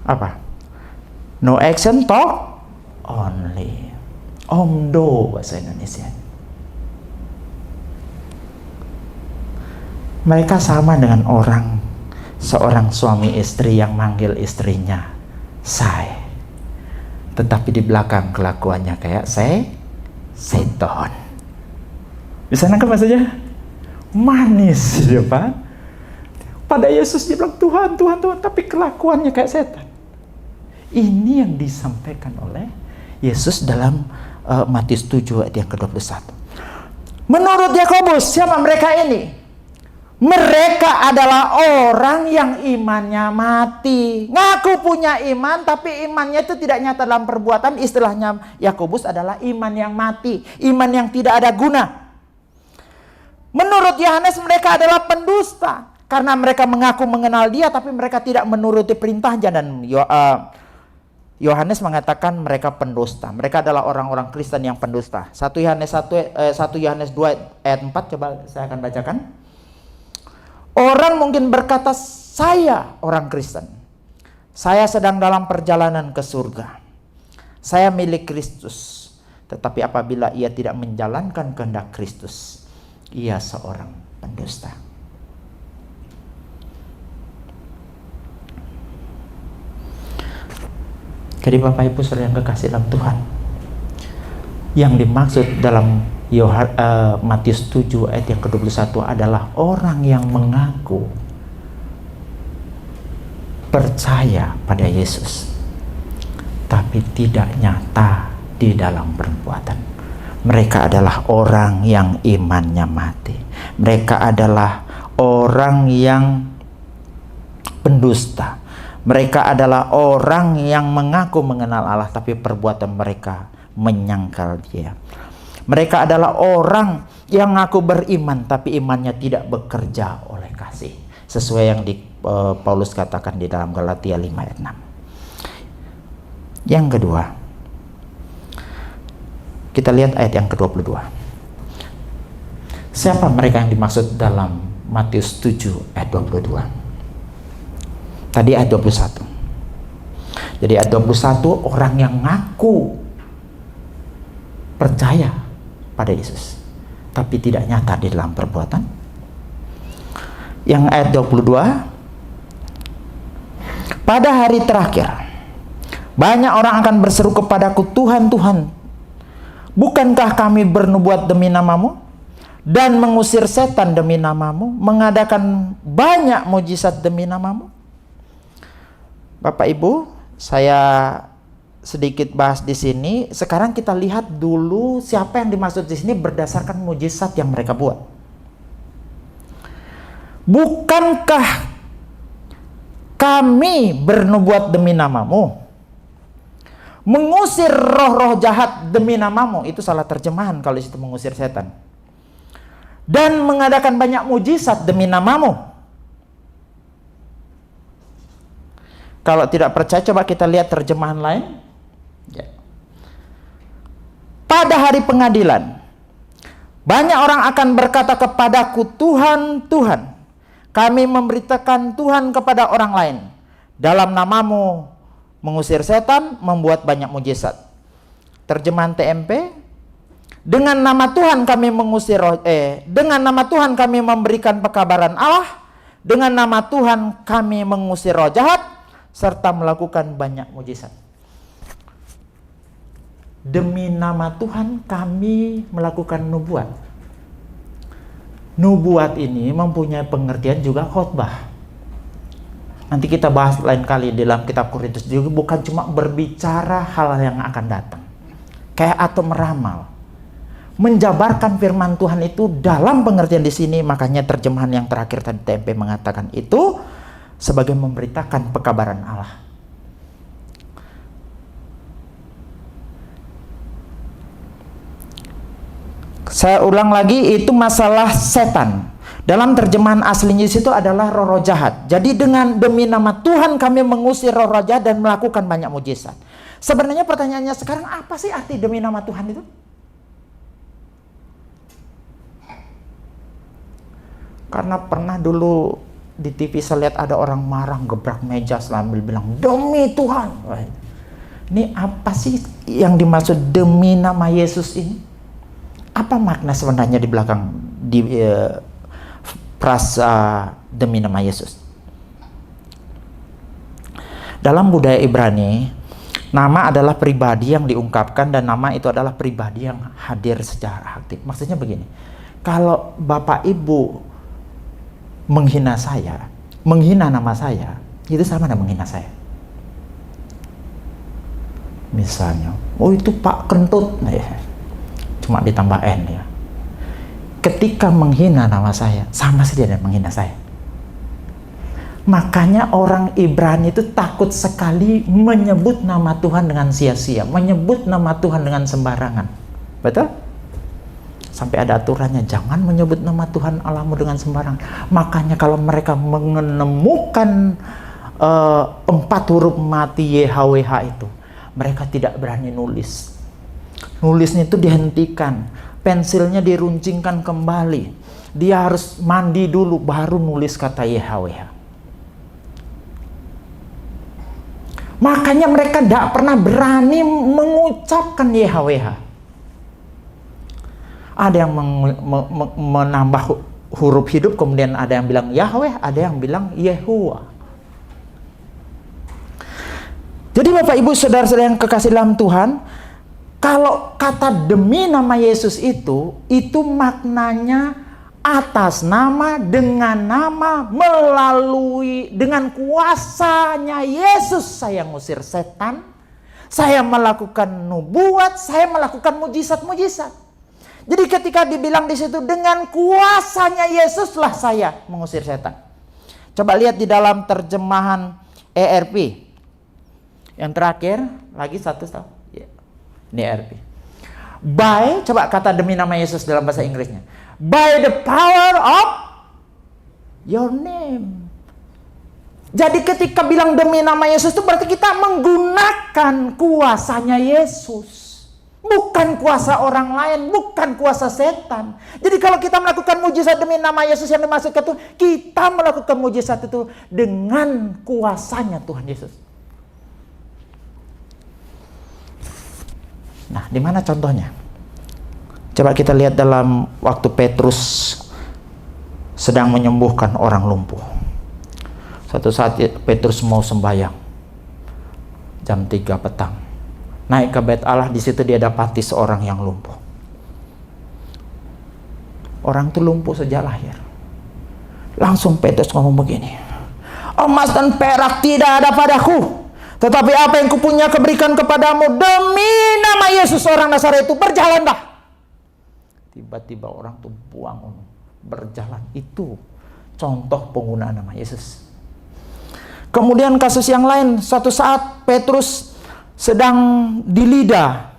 Apa? No action, talk only. OMDO bahasa Indonesia. Mereka sama dengan seorang suami istri yang manggil istrinya say, tetapi di belakang kelakuannya kayak seton. Bisa nangkep maksudnya? Manis ya Pak. Pada Yesus dia bilang Tuhan, Tuhan, Tuhan, tapi kelakuannya kayak setan. Ini yang disampaikan oleh Yesus dalam Matius 7 ayat yang ke-21. Menurut Yakobus, siapa mereka ini? Mereka adalah orang yang imannya mati. Ngaku punya iman, tapi imannya itu tidak nyata dalam perbuatan. Istilahnya Yakobus adalah iman yang mati, iman yang tidak ada guna. Menurut Yohanes mereka adalah pendusta. Karena mereka mengaku mengenal Dia, tapi mereka tidak menuruti perintahnya. Dan Yohanes mengatakan mereka pendusta. Mereka adalah orang-orang Kristen yang pendusta. 1 Yohanes 2 ayat 4, coba saya akan bacakan. Orang mungkin berkata, saya orang Kristen. Saya sedang dalam perjalanan ke surga. Saya milik Kristus. Tetapi apabila ia tidak menjalankan kehendak Kristus, ia seorang pendusta. Jadi Bapak Ibu Saudara yang kekasih dalam Tuhan, yang dimaksud dalam Matius 7 ayat yang ke-21 adalah orang yang mengaku percaya pada Yesus, tapi tidak nyata di dalam perbuatan. Mereka adalah orang yang imannya mati. Mereka adalah orang yang pendusta. Mereka adalah orang yang mengaku mengenal Allah, tapi perbuatan mereka menyangkal Dia. Mereka adalah orang yang ngaku beriman, tapi imannya tidak bekerja oleh kasih, sesuai yang Paulus katakan di dalam Galatia 5 ayat 6. Yang kedua, kita lihat ayat yang ke-22. Siapa mereka yang dimaksud dalam Matius 7 ayat 22? Tadi ayat 21. Jadi ayat 21, orang yang ngaku percaya pada Yesus, tapi tidak nyata di dalam perbuatan. Yang ayat 22, pada hari terakhir banyak orang akan berseru kepadaku, Tuhan, Tuhan, bukankah kami bernubuat demi namamu dan mengusir setan demi namamu, mengadakan banyak mujizat demi namamu? Bapak Ibu, saya sedikit bahas di sini. Sekarang kita lihat dulu siapa yang dimaksud di sini berdasarkan mujizat yang mereka buat. Bukankah kami bernubuat demi namamu, mengusir roh-roh jahat demi namamu? Itu salah terjemahan kalau itu mengusir setan. Dan mengadakan banyak mujizat demi namamu. Kalau tidak percaya, coba kita lihat terjemahan lain. Ya. Pada hari pengadilan, banyak orang akan berkata kepadaku, Tuhan, Tuhan, kami memberitakan Tuhan kepada orang lain. Dalam namamu mengusir setan, membuat banyak mujizat. Terjemahan TMP, dengan nama Tuhan kami mengusir roh, dengan nama Tuhan kami memberikan pekabaran Allah, dengan nama Tuhan kami mengusir roh jahat, serta melakukan banyak mujizat. Demi nama Tuhan kami melakukan nubuat. Nubuat ini mempunyai pengertian juga khotbah. Nanti kita bahas lain kali dalam kitab Korintus juga, bukan cuma berbicara hal yang akan datang, kayak atau meramal, menjabarkan firman Tuhan itu dalam pengertian di sini. Makanya terjemahan yang terakhir tadi TMP mengatakan itu sebagai memberitakan pekabaran Allah. Saya ulang lagi, itu masalah setan. Dalam terjemahan aslinya itu adalah roh-roh jahat. Jadi demi nama Tuhan kami mengusir roh-roh jahat dan melakukan banyak mujizat. Sebenarnya pertanyaannya sekarang, apa sih arti demi nama Tuhan itu? Karena pernah dulu di TV saya lihat ada orang marah gebrak meja sambil bilang demi Tuhan. Ini apa sih yang dimaksud demi nama Yesus ini? Apa makna sebenarnya di belakang frasa demi nama Yesus? Dalam budaya Ibrani, nama adalah pribadi yang diungkapkan dan nama itu adalah pribadi yang hadir secara aktif. Maksudnya begini, kalau Bapak Ibu menghina saya, menghina nama saya, itu sama dengan menghina saya. Misalnya, oh itu Pak Kentut, cuma ditambah N ya. Ketika menghina nama saya, sama saja dengan menghina saya. Makanya orang Ibrani itu takut sekali menyebut nama Tuhan dengan sia-sia, menyebut nama Tuhan dengan sembarangan. Betul? Sampai ada aturannya, jangan menyebut nama Tuhan Allahmu dengan sembarangan. Makanya kalau mereka menemukan 4 huruf mati YHWH itu, mereka tidak berani nulis. Nulisnya itu dihentikan, pensilnya diruncingkan kembali. Dia harus mandi dulu baru nulis kata YHWH. Makanya mereka tidak pernah berani mengucapkan YHWH. Ada yang menambah huruf hidup, kemudian ada yang bilang Yahweh, ada yang bilang Yehuwa. Jadi Bapak Ibu saudara-saudara yang kekasih dalam Tuhan, kalau kata demi nama Yesus itu maknanya atas nama, dengan nama, melalui, dengan kuasanya Yesus saya ngusir setan, saya melakukan nubuat, saya melakukan mujizat-mujizat. Jadi ketika dibilang di situ dengan kuasanya Yesuslah saya mengusir setan. Coba lihat di dalam terjemahan ERP. Yang terakhir, lagi satu tahu. Ini ERP. By, coba kata demi nama Yesus dalam bahasa Inggrisnya. By the power of your name. Jadi ketika bilang demi nama Yesus itu berarti kita menggunakan kuasanya Yesus. Bukan kuasa orang lain, bukan kuasa setan. Jadi kalau kita melakukan mujizat demi nama Yesus yang dimaksudkan itu, kita melakukan mujizat itu dengan kuasanya Tuhan Yesus. Nah, di mana contohnya? Coba kita lihat dalam waktu Petrus sedang menyembuhkan orang lumpuh. Suatu saat Petrus mau sembahyang jam 3 petang. Naik ke bait Allah, di situ dia dapati seorang yang lumpuh. Orang itu lumpuh sejak lahir. Langsung Petrus ngomong begini, emas dan perak tidak ada padaku, tetapi apa yang kupunya kuberikan kepadamu. Demi nama Yesus orang Nazaret itu berjalanlah. Tiba-tiba orang itu buang berjalan. Itu contoh penggunaan nama Yesus. Kemudian kasus yang lain, suatu saat Petrus sedang di Lida,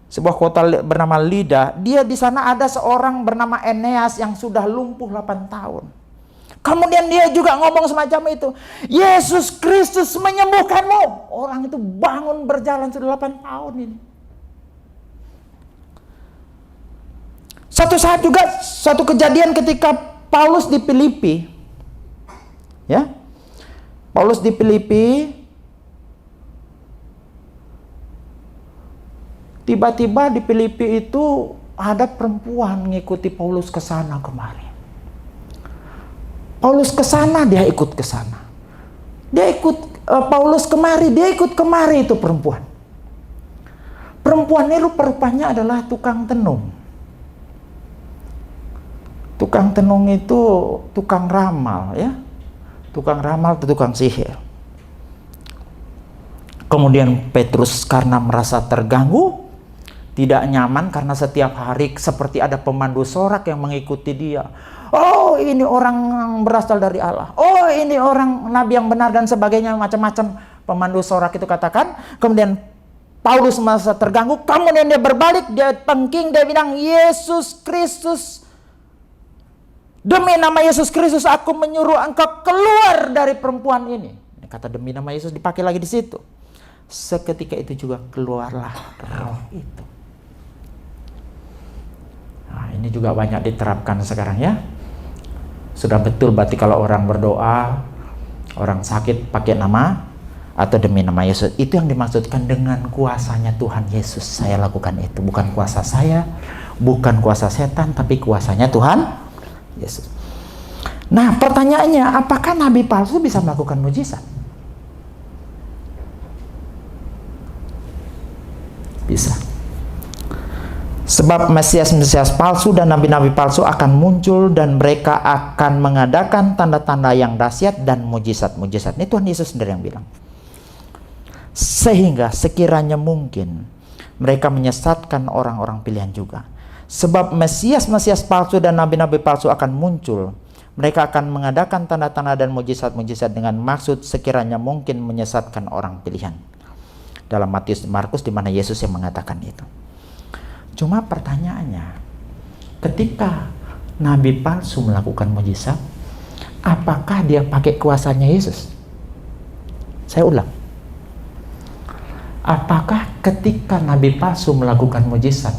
sebuah kota bernama Lida. Dia di sana ada seorang bernama Eneas yang sudah lumpuh 8 tahun. Kemudian dia juga ngomong semacam itu, Yesus Kristus menyembuhkanmu. Orang itu bangun berjalan sudah 8 tahun ini. Satu saat juga, satu kejadian ketika Paulus di Filipi, ya, Paulus di Filipi, tiba-tiba di Filipi itu ada perempuan mengikuti Paulus ke sana kemari. Paulus ke sana, dia ikut ke sana. Dia ikut Paulus kemari, dia ikut kemari itu perempuan. Perempuan ini rupa-rupanya adalah tukang tenung. Tukang tenung itu tukang ramal, ya. Tukang ramal atau tukang sihir. Kemudian Petrus karena merasa terganggu, tidak nyaman karena setiap hari seperti ada pemandu sorak yang mengikuti dia. Oh, ini orang berasal dari Allah. Oh, ini orang nabi yang benar dan sebagainya, macam-macam pemandu sorak itu katakan. Kemudian Paulus merasa terganggu, kemudian dia berbalik, dia tengking, dia bilang, Yesus Kristus, demi nama Yesus Kristus aku menyuruh engkau keluar dari perempuan ini. Kata demi nama Yesus dipakai lagi di situ. Seketika itu juga keluarlah roh itu. Nah, ini juga banyak diterapkan sekarang, ya. Sudah betul berarti kalau orang berdoa, orang sakit pakai nama atau demi nama Yesus. Itu yang dimaksudkan dengan kuasanya Tuhan Yesus. Saya lakukan itu, bukan kuasa saya, bukan kuasa setan, tapi kuasanya Tuhan Yesus. Nah, pertanyaannya, apakah nabi palsu bisa melakukan mujizat? Bisa. Sebab Mesias-Mesias palsu dan nabi-nabi palsu akan muncul dan mereka akan mengadakan tanda-tanda yang dahsyat dan mujizat-mujizat. Ini Tuhan Yesus sendiri yang bilang. Sehingga sekiranya mungkin mereka menyesatkan orang-orang pilihan juga. Sebab Mesias-Mesias palsu dan nabi-nabi palsu akan muncul. Mereka akan mengadakan tanda-tanda dan mujizat-mujizat dengan maksud sekiranya mungkin menyesatkan orang pilihan. Dalam Matius dan Markus di mana Yesus yang mengatakan itu. Cuma pertanyaannya, ketika nabi palsu melakukan mujizat, apakah dia pakai kuasanya Yesus? Saya ulang. Apakah ketika nabi palsu melakukan mujizat,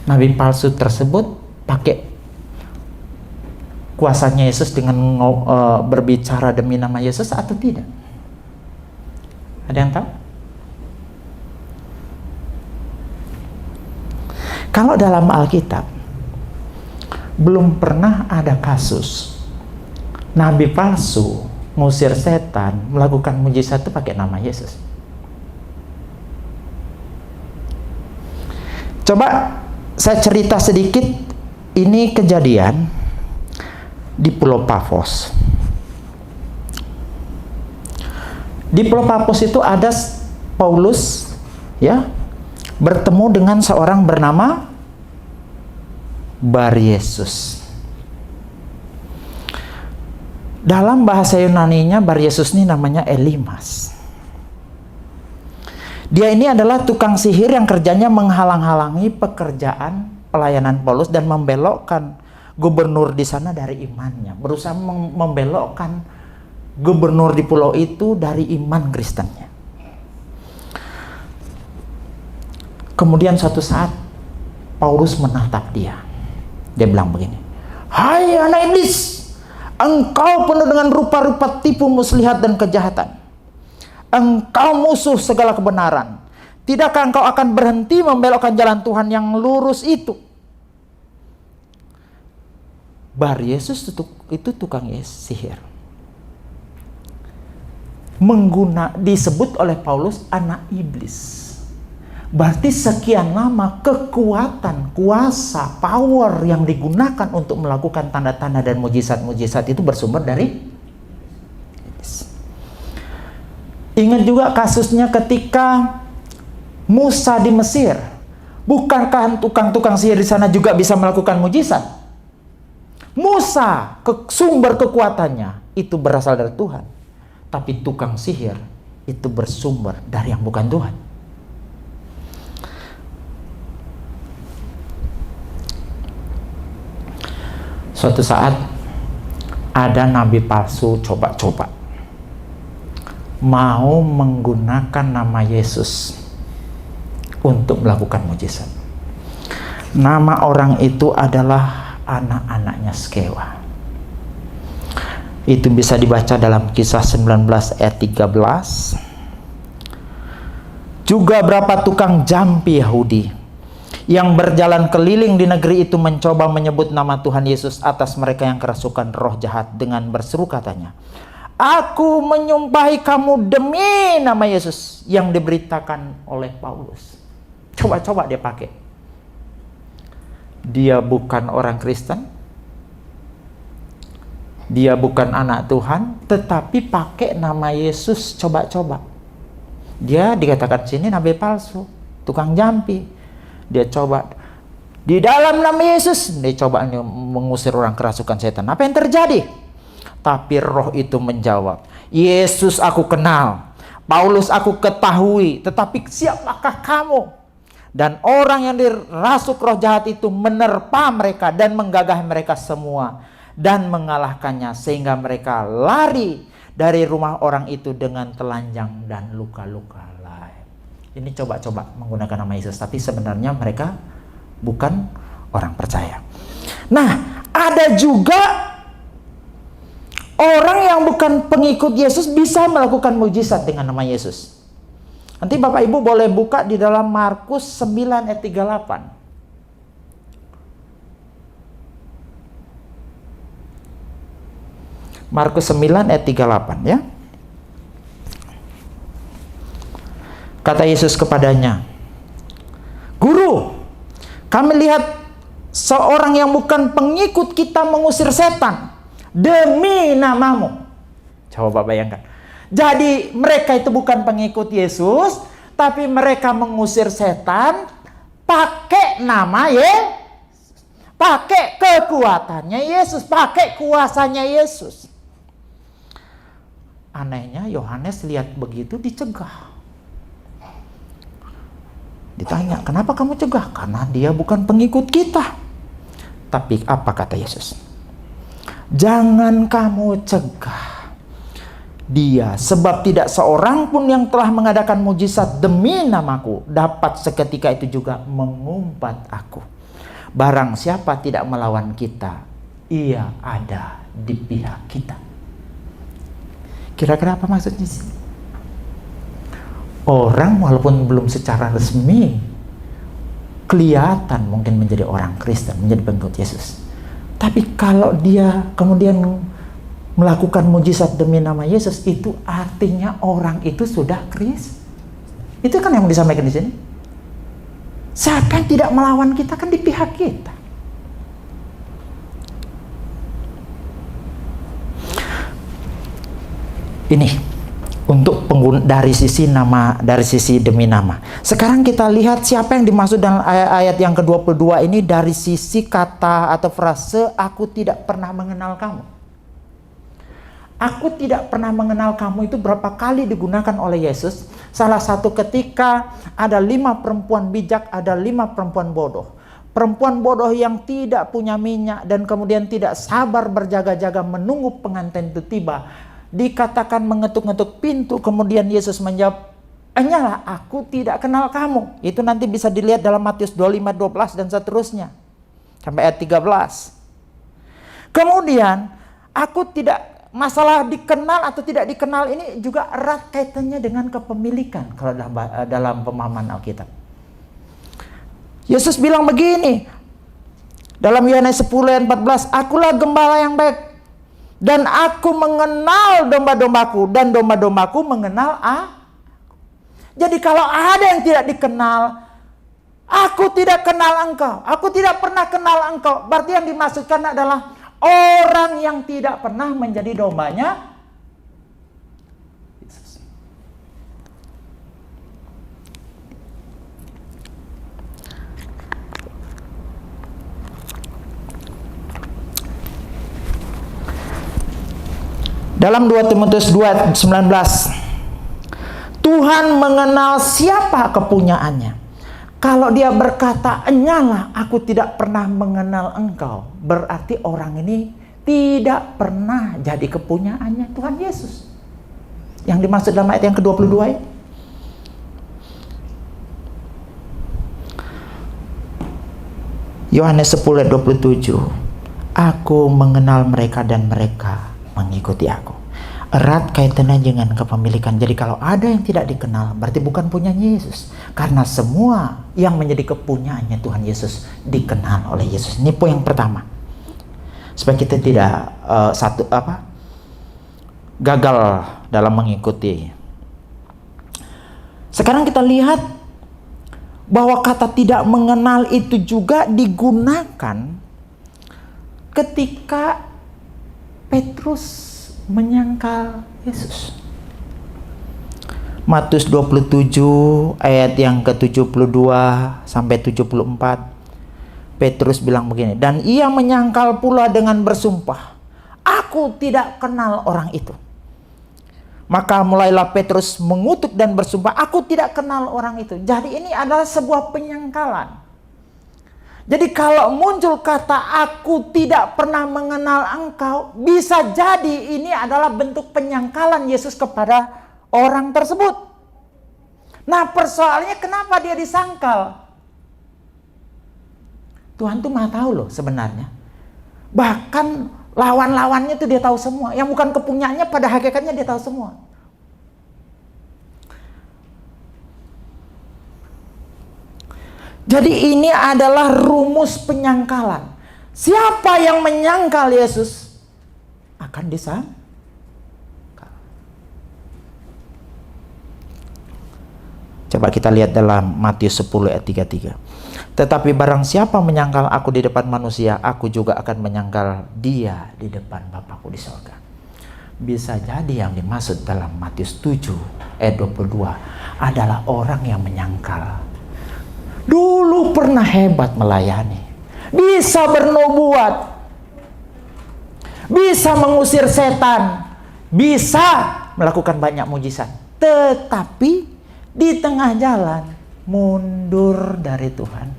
nabi palsu tersebut pakai kuasanya Yesus dengan berbicara demi nama Yesus atau tidak? Ada yang tahu? Kalau dalam Alkitab belum pernah ada kasus nabi palsu ngusir setan melakukan mujizat itu pakai nama Yesus. Coba saya cerita sedikit Ini kejadian di Pulau Paphos. Di Pulau Paphos itu ada Paulus, ya, bertemu dengan seorang bernama Bar-Yesus. Dalam bahasa Yunaninya, Bar-Yesus ini namanya Elimas. Dia ini adalah tukang sihir yang kerjanya menghalang-halangi pekerjaan pelayanan Paulus dan membelokkan gubernur di sana dari imannya, berusaha membelokkan gubernur di pulau itu dari iman Kristennya. Kemudian suatu saat Paulus menatap dia. Dia bilang begini, "Hai anak iblis, engkau penuh dengan rupa-rupa tipu muslihat dan kejahatan. Engkau musuh segala kebenaran. Tidakkah engkau akan berhenti membelokkan jalan Tuhan yang lurus itu?" Bar-Yesus itu tukang sihir. Disebut oleh Paulus anak iblis. Berarti sekian lama kekuatan, kuasa, power yang digunakan untuk melakukan tanda-tanda dan mujizat-mujizat itu bersumber dari iblis. Ingat juga kasusnya ketika Musa di Mesir. Bukankah tukang-tukang sihir di sana juga bisa melakukan mujizat? Musa, sumber kekuatannya itu berasal dari Tuhan. Tapi tukang sihir itu bersumber dari yang bukan Tuhan. Suatu saat ada nabi palsu coba-coba mau menggunakan nama Yesus untuk melakukan mujizat. Nama orang itu adalah anak-anaknya Skewa. Itu bisa dibaca dalam Kisah 19 ayat 13. Juga berapa tukang jampi Yahudi yang berjalan keliling di negeri itu mencoba menyebut nama Tuhan Yesus atas mereka yang kerasukan roh jahat dengan berseru katanya, "Aku menyumpahi kamu demi nama Yesus yang diberitakan oleh Paulus." Coba-coba dia pakai. Dia bukan orang Kristen, dia bukan anak Tuhan, tetapi pakai nama Yesus coba-coba. Dia dikatakan sini nabi palsu, tukang jampi. Dia coba di dalam nama Yesus, dia coba mengusir orang kerasukan setan. Apa yang terjadi? Tapi roh itu menjawab, "Yesus aku kenal, Paulus aku ketahui, tetapi siapakah kamu?" Dan orang yang dirasuk roh jahat itu menerpa mereka dan menggagahi mereka semua dan mengalahkannya, sehingga mereka lari dari rumah orang itu dengan telanjang dan luka-luka lain. Ini coba-coba menggunakan nama Yesus, tapi sebenarnya mereka bukan orang percaya. Nah, ada juga orang yang bukan pengikut Yesus bisa melakukan mujizat dengan nama Yesus. Nanti Bapak Ibu boleh buka di dalam Markus 9 ayat 38. Markus 9 ayat 38 ya. Kata Yesus kepadanya, "Guru, kami lihat seorang yang bukan pengikut kita mengusir setan demi namamu." Coba bayangkan. Jadi mereka itu bukan pengikut Yesus, tapi mereka mengusir setan pakai nama Yesus, pakai kekuatannya Yesus, pakai kuasanya Yesus. Anehnya Yohanes lihat begitu dicegah. Ditanya, "Kenapa kamu cegah?" "Karena dia bukan pengikut kita." Tapi apa kata Yesus? "Jangan kamu cegah dia, sebab tidak seorang pun yang telah mengadakan mujizat demi namaku dapat seketika itu juga mengumpat aku. Barang siapa tidak melawan kita, ia ada di pihak kita." Kira-kira apa maksudnya sih? Orang walaupun belum secara resmi kelihatan mungkin menjadi orang Kristen, menjadi pengikut Yesus, tapi kalau dia kemudian melakukan mujizat demi nama Yesus, itu artinya orang itu sudah Kristus. Itu kan yang disampaikan di sini. Siapa yang tidak melawan kita kan di pihak kita. Ini untuk dari sisi nama, dari sisi demi nama. Sekarang kita lihat siapa yang dimaksud dalam ayat yang ke-22 ini dari sisi kata atau frase aku tidak pernah mengenal kamu. Aku tidak pernah mengenal kamu itu berapa kali digunakan oleh Yesus. Salah satu ketika ada 5 perempuan bijak, ada 5 perempuan bodoh. Perempuan bodoh yang tidak punya minyak dan kemudian tidak sabar berjaga-jaga menunggu pengantin itu tiba. Dikatakan mengetuk-ngetuk pintu, kemudian Yesus menjawab, "Enyalah, aku tidak kenal kamu." Itu nanti bisa dilihat dalam Matius 25:12 dan seterusnya. Sampai ayat 13. Kemudian, masalah dikenal atau tidak dikenal ini juga erat kaitannya dengan kepemilikan kalau dalam pemahaman Alkitab. Yesus bilang begini dalam Yohanes 10 ayat 14, "Akulah gembala yang baik dan aku mengenal domba-dombaku dan domba-dombaku mengenal aku." Jadi kalau ada yang tidak dikenal, aku tidak kenal engkau, aku tidak pernah kenal engkau, berarti yang dimaksudkan adalah orang yang tidak pernah menjadi dombanya Yesus. Dalam 2 Timotius 2:19, Tuhan mengenal siapa kepunyaannya. Kalau dia berkata, "Enyalah, aku tidak pernah mengenal engkau," berarti orang ini tidak pernah jadi kepunyaannya Tuhan Yesus. Yang dimaksud dalam ayat yang ke-22 ya. Yohanes 10 ayat 27, "Aku mengenal mereka dan mereka mengikuti aku." Erat kaitannya dengan kepemilikan. Jadi kalau ada yang tidak dikenal, berarti bukan punya Yesus. Karena semua yang menjadi kepunyaannya Tuhan Yesus dikenal oleh Yesus. Ini poin yang pertama. Supaya kita tidak gagal dalam mengikuti. Sekarang kita lihat bahwa kata tidak mengenal itu juga digunakan ketika Petrus menyangkal Yesus. Matius 27 ayat yang ke-72 sampai 74. Petrus bilang begini, "Dan ia menyangkal pula dengan bersumpah, 'Aku tidak kenal orang itu.' Maka mulailah Petrus mengutuk dan bersumpah, 'Aku tidak kenal orang itu.'" Jadi ini adalah sebuah penyangkalan. Jadi kalau muncul kata "aku tidak pernah mengenal engkau", bisa jadi ini adalah bentuk penyangkalan Yesus kepada orang tersebut. Nah, persoalannya kenapa dia disangkal? Tuhan tuh maha tahu loh sebenarnya. Bahkan lawan-lawannya tuh dia tahu semua. Yang bukan kepunyaannya pada hakikatnya dia tahu semua. Jadi ini adalah rumus penyangkalan. Siapa yang menyangkal Yesus akan disangkal. Coba kita lihat dalam Matius 10 ayat 33. "Tetapi barang siapa menyangkal aku di depan manusia, aku juga akan menyangkal dia di depan Bapakku di surga." Bisa jadi yang dimaksud dalam Matius 7 ayat 22 adalah orang yang menyangkal. Dulu pernah hebat melayani, bisa bernubuat, bisa mengusir setan, bisa melakukan banyak mujizat, tetapi di tengah jalan mundur dari Tuhan,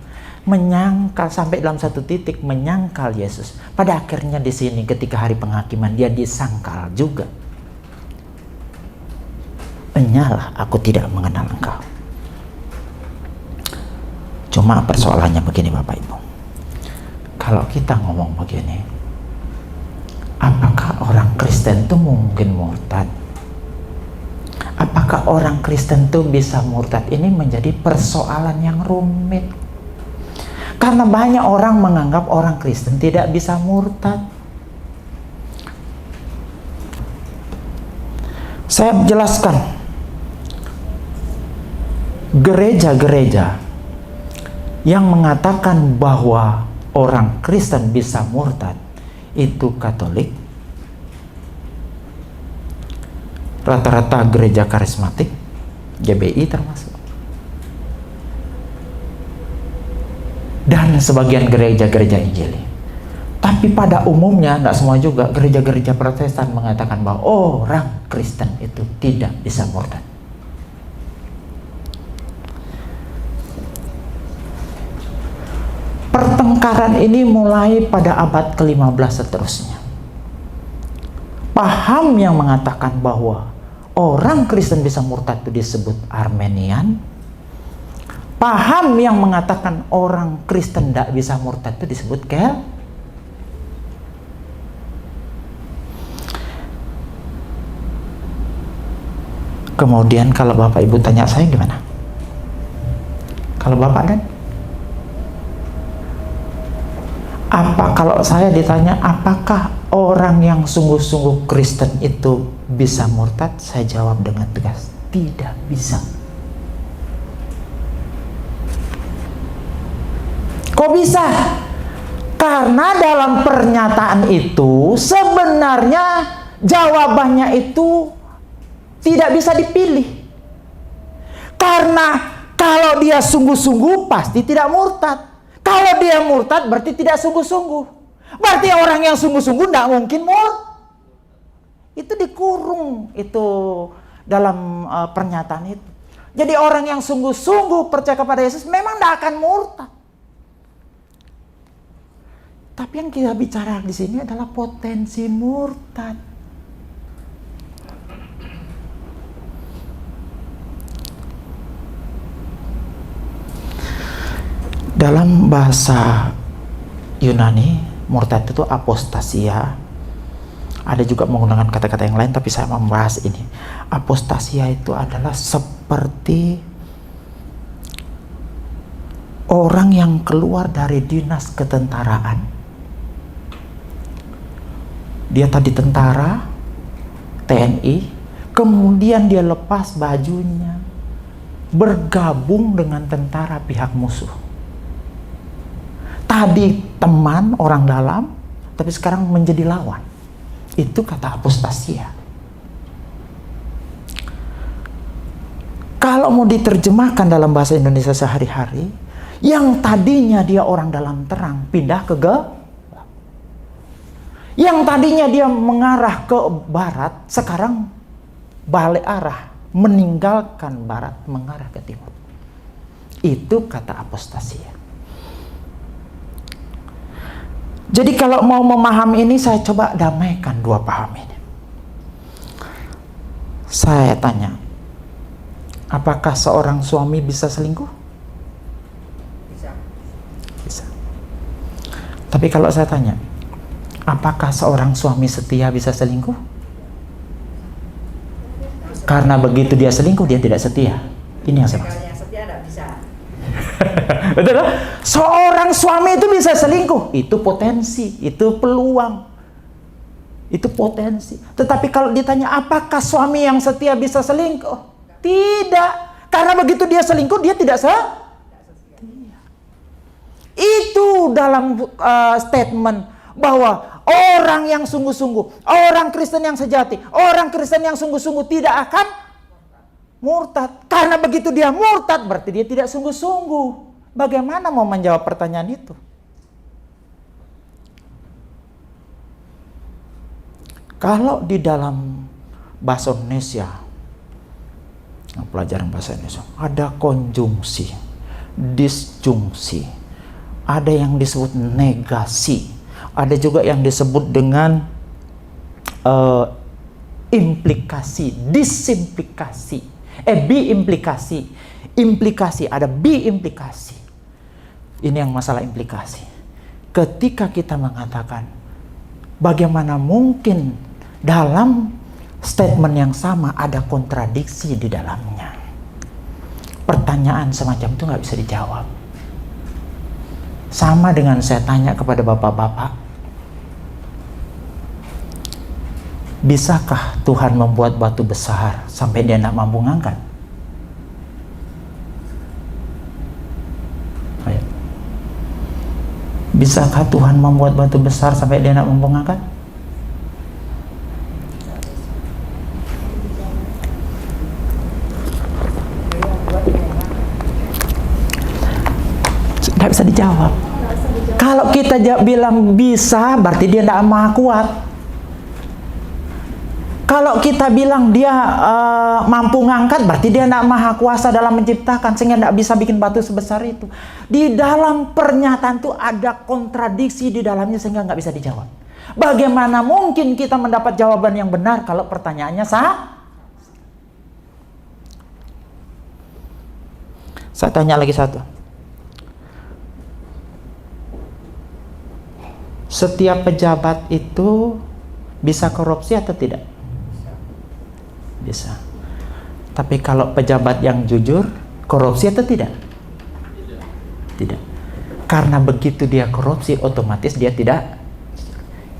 menyangkal sampai dalam satu titik menyangkal Yesus. Pada akhirnya di sini ketika hari penghakiman dia disangkal juga. "Enyalah, aku tidak mengenal engkau." Cuma persoalannya begini Bapak Ibu. Kalau kita ngomong begini, apakah orang Kristen itu mungkin murtad? Apakah orang Kristen itu bisa murtad? Ini menjadi persoalan yang rumit. Karena banyak orang menganggap orang Kristen tidak bisa murtad. Saya jelaskan. Gereja-gereja yang mengatakan bahwa orang Kristen bisa murtad itu Katolik, rata-rata gereja karismatik, GBI termasuk, dan sebagian gereja-gereja Injili. Tapi pada umumnya, tidak semua juga, gereja-gereja Protestan mengatakan bahwa orang Kristen itu tidak bisa murtad. Pertengkaran ini mulai pada abad ke-15 seterusnya. Paham yang mengatakan bahwa orang Kristen bisa murtad itu disebut Armenian. Paham yang mengatakan orang Kristen tidak bisa murtad itu disebut Kel. Kemudian kalau Bapak Ibu tanya saya gimana? Kalau Bapak dan? Kalau saya ditanya apakah orang yang sungguh-sungguh Kristen itu bisa murtad, saya jawab dengan tegas, tidak bisa. Kok bisa? Karena dalam pernyataan itu sebenarnya jawabannya itu tidak bisa dipilih. Karena kalau dia sungguh-sungguh pasti tidak murtad. Kalau dia murtad berarti tidak sungguh-sungguh. Berarti orang yang sungguh-sungguh tidak mungkin murtad. Itu dikurung itu dalam pernyataan itu. Jadi orang yang sungguh-sungguh percaya kepada Yesus memang tidak akan murtad. Tapi yang kita bicara di sini adalah potensi murtad. Dalam bahasa Yunani, murtad itu apostasia. Ada juga menggunakan kata-kata yang lain, tapi saya membahas ini. Apostasia itu adalah seperti orang yang keluar dari dinas ketentaraan. Dia tadi tentara, TNI, kemudian dia lepas bajunya, bergabung dengan tentara pihak musuh. Tadi teman orang dalam, tapi sekarang menjadi lawan. Itu kata apostasia. Kalau mau diterjemahkan dalam bahasa Indonesia sehari-hari, yang tadinya dia orang dalam terang pindah ke gelap. Yang tadinya dia mengarah ke barat, sekarang balik arah, meninggalkan barat, mengarah ke timur. Itu kata apostasia. Jadi kalau mau memahami ini, saya coba damaikan dua paham ini. Saya tanya, apakah seorang suami bisa selingkuh? Bisa. Tapi kalau saya tanya, apakah seorang suami setia bisa selingkuh? Karena begitu dia selingkuh, dia tidak setia. Ini yang saya maksud. Yang setia tidak bisa. Betul kan? Seorang suami itu bisa selingkuh, itu potensi, itu peluang, itu potensi. Tetapi kalau ditanya apakah suami yang setia bisa selingkuh? Tidak, karena begitu dia selingkuh dia tidak setia. Itu dalam statement bahwa orang yang sungguh-sungguh, orang Kristen yang sejati, orang Kristen yang sungguh-sungguh tidak akan murtad. Karena begitu dia murtad berarti dia tidak sungguh-sungguh. Bagaimana mau menjawab pertanyaan itu? Kalau di dalam bahasa Indonesia, pelajaran bahasa Indonesia, ada konjungsi, disjungsi, ada yang disebut negasi, ada juga yang disebut dengan implikasi, disimplikasi, biimplikasi, implikasi, ada biimplikasi. Ini yang masalah implikasi. Ketika kita mengatakan bagaimana mungkin dalam statement yang sama ada kontradiksi di dalamnya. Pertanyaan semacam itu nggak bisa dijawab. Sama dengan saya tanya kepada bapak-bapak, bisakah Tuhan membuat batu besar sampai dia tidak mampu ngangkat? Ayo. Bisakah Tuhan membuat batu besar sampai dia tidak mampu ngangkat? Nggak bisa dijawab. Kalau kita bilang bisa, berarti dia tidak maha kuat. Kalau kita bilang dia mampu ngangkat, berarti dia tidak maha kuasa dalam menciptakan, sehingga tidak bisa bikin batu sebesar itu. Di dalam pernyataan itu ada kontradiksi di dalamnya, sehingga nggak bisa dijawab. Bagaimana mungkin kita mendapat jawaban yang benar kalau pertanyaannya salah? Saya tanya lagi satu. Setiap pejabat itu bisa korupsi atau tidak? Bisa. Tapi kalau pejabat yang jujur, korupsi atau tidak? Tidak. Karena begitu dia korupsi, otomatis dia tidak.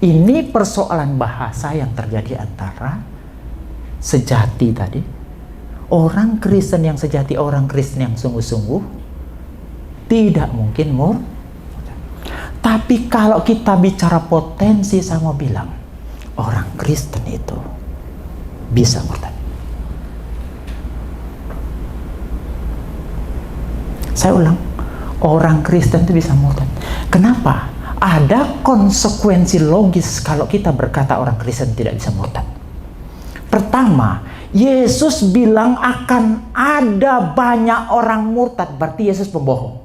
Ini persoalan bahasa yang terjadi antara sejati tadi. Orang Kristen yang sejati, orang Kristen yang sungguh-sungguh, tidak mungkin murtad. Tapi kalau kita bicara potensi, saya mau bilang, orang Kristen itu bisa murtad. Saya ulang, orang Kristen itu bisa murtad. Kenapa? Ada konsekuensi logis kalau kita berkata orang Kristen tidak bisa murtad. Pertama, Yesus bilang akan ada banyak orang murtad, berarti Yesus pembohong.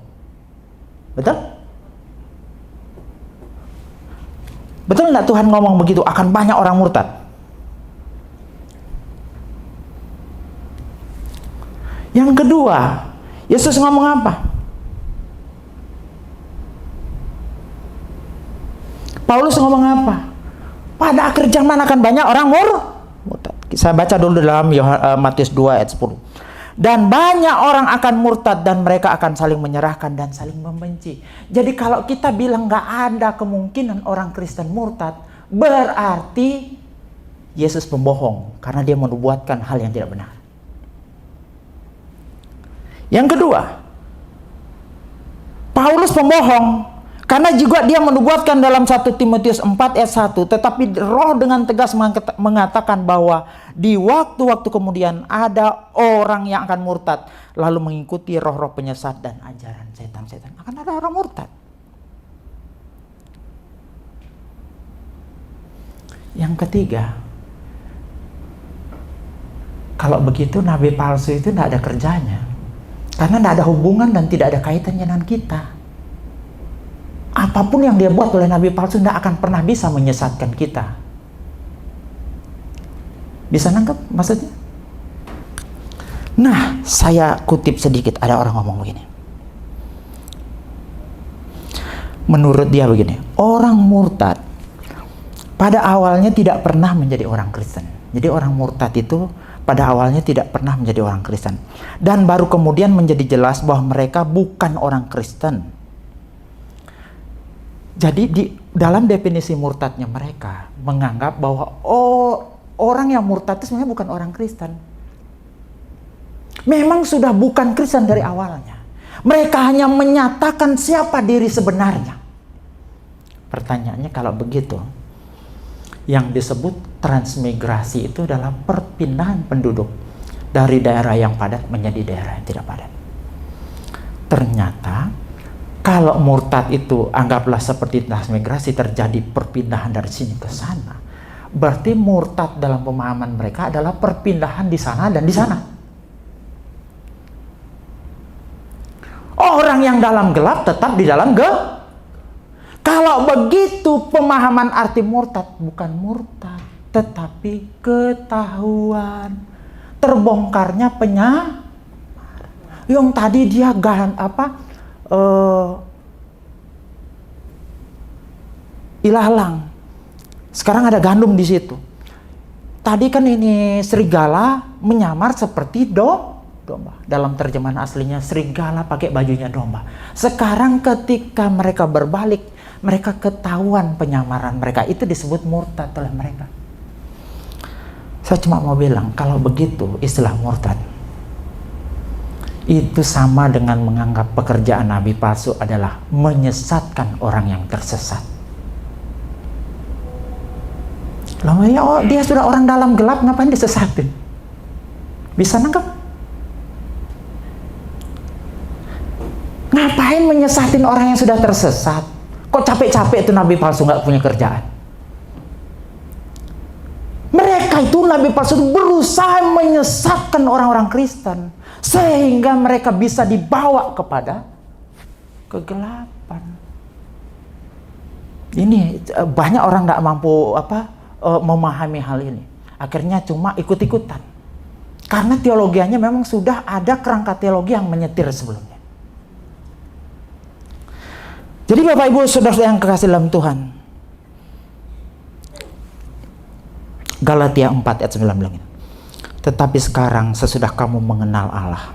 Betul? Betul nggak Tuhan ngomong begitu, akan banyak orang murtad? Yang kedua, Yesus ngomong apa? Paulus ngomong apa? Pada akhir zaman akan banyak orang murtad. Saya baca dulu dalam Matius 2 ayat 10. Dan banyak orang akan murtad dan mereka akan saling menyerahkan dan saling membenci. Jadi kalau kita bilang nggak ada kemungkinan orang Kristen murtad, berarti Yesus pembohong karena dia menubuatkan hal yang tidak benar. Yang kedua, Paulus pembohong karena juga dia menubuatkan dalam 1 Timotius 4 ayat 1, tetapi Roh dengan tegas mengatakan bahwa di waktu-waktu kemudian ada orang yang akan murtad lalu mengikuti roh-roh penyesat dan ajaran setan-setan. Akan ada orang murtad. Yang ketiga, kalau begitu nabi palsu itu tidak ada kerjanya. Karena tidak ada hubungan dan tidak ada kaitannya dengan kita. Apapun yang dia buat oleh nabi palsu tidak akan pernah bisa menyesatkan kita. Bisa nangkep maksudnya? Nah, saya kutip sedikit, ada orang ngomong begini. Menurut dia begini, orang murtad pada awalnya tidak pernah menjadi orang Kristen. Jadi orang murtad itu pada awalnya tidak pernah menjadi orang Kristen. Dan baru kemudian menjadi jelas bahwa mereka bukan orang Kristen. Jadi dalam definisi murtadnya mereka menganggap bahwa orang yang murtad itu sebenarnya bukan orang Kristen. Memang sudah bukan Kristen dari awalnya. Mereka hanya menyatakan siapa diri sebenarnya. Pertanyaannya kalau begitu, yang disebut transmigrasi itu adalah perpindahan penduduk dari daerah yang padat menjadi daerah yang tidak padat. Ternyata kalau murtad itu anggaplah seperti transmigrasi, terjadi perpindahan dari sini ke sana. Berarti murtad dalam pemahaman mereka adalah perpindahan di sana dan di sana. Orang yang dalam gelap tetap di dalam gelap. Kalau begitu pemahaman arti murtad, bukan murtad, tetapi ketahuan. Terbongkarnya penyamar. Yang tadi dia ilalang. Sekarang ada gandum di situ. Tadi kan ini serigala menyamar seperti domba. Dalam terjemahan aslinya serigala pakai bajunya domba. Sekarang ketika mereka berbalik, mereka ketahuan penyamaran mereka, itu disebut murtad oleh mereka. Saya cuma mau bilang, kalau begitu istilah murtad itu sama dengan menganggap pekerjaan nabi palsu adalah menyesatkan orang yang tersesat. Lalu dia sudah orang dalam gelap, ngapain disesatin? Bisa nangkep? Ngapain Ngapain menyesatin orang yang sudah tersesat? Kok capek-capek itu nabi palsu nggak punya kerjaan? Mereka itu nabi palsu berusaha menyesatkan orang-orang Kristen sehingga mereka bisa dibawa kepada kegelapan. Ini banyak orang nggak mampu memahami hal ini. Akhirnya cuma ikut-ikutan. Karena teologianya memang sudah ada kerangka teologi yang menyetir sebelumnya. Jadi Bapak Ibu Saudara yang kekasih dalam Tuhan, Galatia 4 ayat 9 bilang ini, tetapi sekarang sesudah kamu mengenal Allah,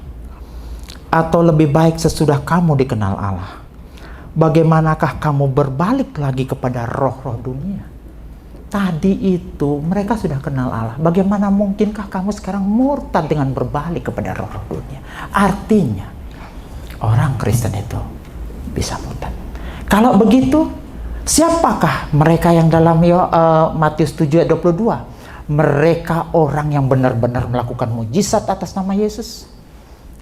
atau lebih baik sesudah kamu dikenal Allah, bagaimanakah kamu berbalik lagi kepada roh-roh dunia? Tadi itu mereka sudah kenal Allah, bagaimana mungkinkah kamu sekarang murtad dengan berbalik kepada roh-roh dunia? Artinya orang Kristen itu bisa murtad. Kalau begitu, siapakah mereka yang dalam Matius 7 ayat 22? Mereka orang yang benar-benar melakukan mujizat atas nama Yesus.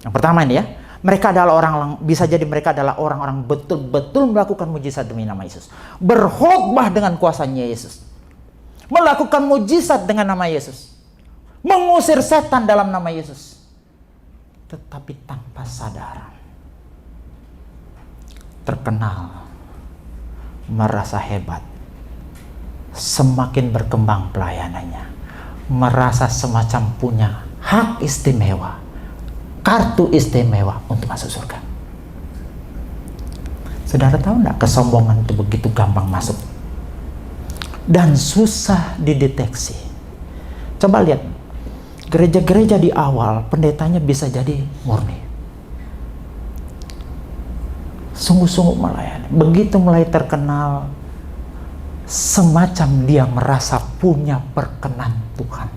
Yang pertama ini ya, mereka adalah bisa jadi mereka adalah orang-orang betul-betul melakukan mujizat demi nama Yesus. Berkhotbah dengan kuasanya Yesus. Melakukan mujizat dengan nama Yesus. Mengusir setan dalam nama Yesus. Tetapi tanpa sadar. Terkenal. Merasa hebat, semakin berkembang pelayanannya, merasa semacam punya hak istimewa, kartu istimewa untuk masuk surga. Saudara tahu enggak, kesombongan itu begitu gampang masuk dan susah dideteksi. Coba lihat, gereja-gereja di awal pendetanya bisa jadi murni, sungguh-sungguh melayani. Begitu mulai terkenal, semacam dia merasa punya perkenan Tuhan.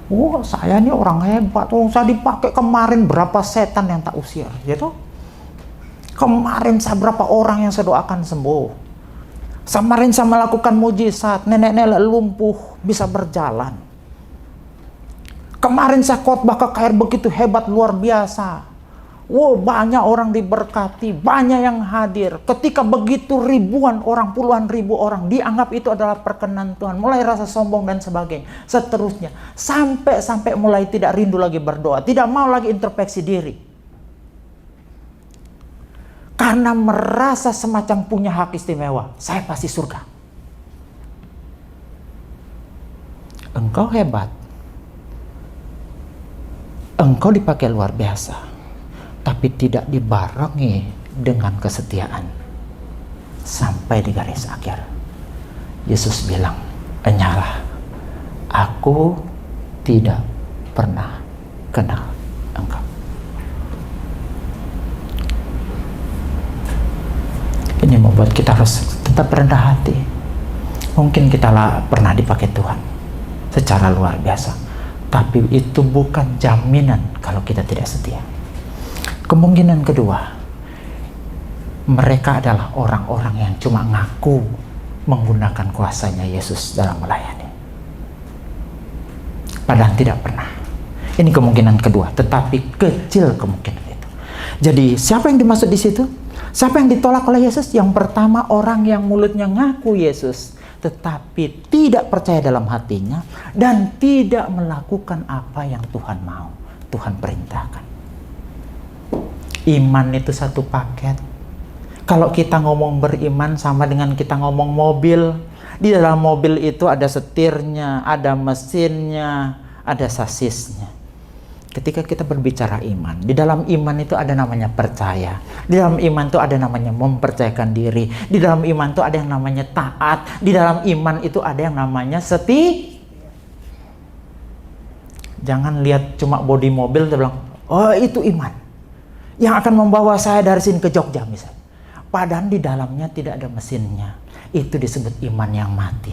Oh, saya ini orang hebat. Oh, saya dipakai kemarin berapa setan yang tak usir, gitu. Kemarin saya berapa orang yang saya doakan sembuh. Kemarin saya melakukan mujizat, nenek-nenek lumpuh bisa berjalan. Kemarin saya khotbah ke KR begitu hebat, luar biasa. Wow, banyak orang diberkati, banyak yang hadir. Ketika begitu ribuan orang, puluhan ribu orang dianggap itu adalah perkenan Tuhan, mulai rasa sombong dan sebagainya. Seterusnya, sampai mulai tidak rindu lagi berdoa, tidak mau lagi introspeksi diri. Karena merasa semacam punya hak istimewa, saya pasti surga. Engkau hebat. Engkau dipakai luar biasa. Tapi tidak dibarengi dengan kesetiaan sampai di garis akhir. Yesus bilang, "Enyalah, aku tidak pernah kenal engkau." Ini membuat kita harus tetap rendah hati. Mungkin kita pernah dipakai Tuhan secara luar biasa, tapi itu bukan jaminan kalau kita tidak setia. Kemungkinan kedua, mereka adalah orang-orang yang cuma ngaku menggunakan kuasanya Yesus dalam melayani, padahal tidak pernah. Ini kemungkinan kedua, tetapi kecil kemungkinan itu. Jadi siapa yang dimaksud di situ? Siapa yang ditolak oleh Yesus? Yang pertama, orang yang mulutnya ngaku Yesus, tetapi tidak percaya dalam hatinya dan tidak melakukan apa yang Tuhan mau, Tuhan perintahkan. Iman itu satu paket. Kalau kita ngomong beriman sama dengan kita ngomong mobil. Di dalam mobil itu ada setirnya, ada mesinnya, ada sasisnya. Ketika kita berbicara iman, di dalam iman itu ada namanya percaya. Di dalam iman itu ada namanya mempercayakan diri. Di dalam iman itu ada yang namanya taat. Di dalam iman itu ada yang namanya Jangan lihat cuma bodi mobil dan bilang, oh itu iman yang akan membawa saya dari sini ke Jogja misalnya. Padahal di dalamnya tidak ada mesinnya. Itu disebut iman yang mati.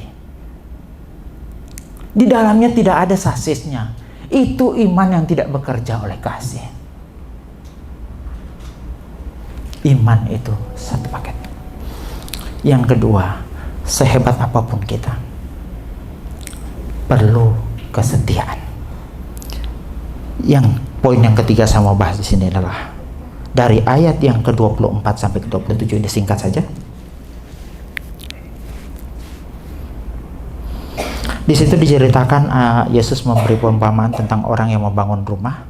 Di dalamnya tidak ada sasisnya. Itu iman yang tidak bekerja oleh kasih. Iman itu satu paket. Yang kedua, sehebat apapun kita, perlu kesetiaan. Yang poin yang ketiga saya mau bahas di sini adalah dari ayat yang ke-24 sampai ke-27, ini singkat saja. Di situ diceritakan Yesus memberi perumpamaan tentang orang yang membangun rumah.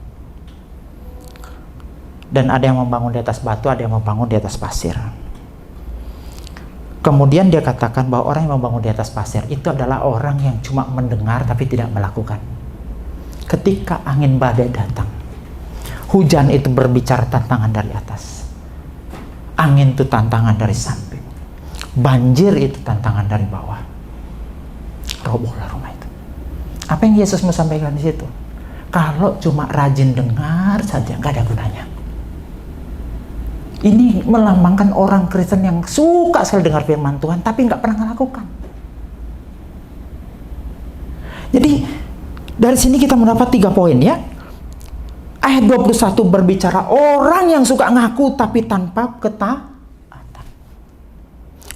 Dan ada yang membangun di atas batu, ada yang membangun di atas pasir. Kemudian dia katakan bahwa orang yang membangun di atas pasir itu adalah orang yang cuma mendengar tapi tidak melakukan. Ketika angin badai datang, hujan itu berbicara tantangan dari atas, angin itu tantangan dari samping, banjir itu tantangan dari bawah, robohlah rumah itu. Apa yang Yesus mau sampaikan di situ? Kalau cuma rajin dengar saja nggak ada gunanya. Ini melambangkan orang Kristen yang suka sekali dengar firman Tuhan tapi nggak pernah melakukan. Jadi dari sini kita mendapat 3 poin ya. Ayat 21 berbicara orang yang suka ngaku tapi tanpa ketaatan.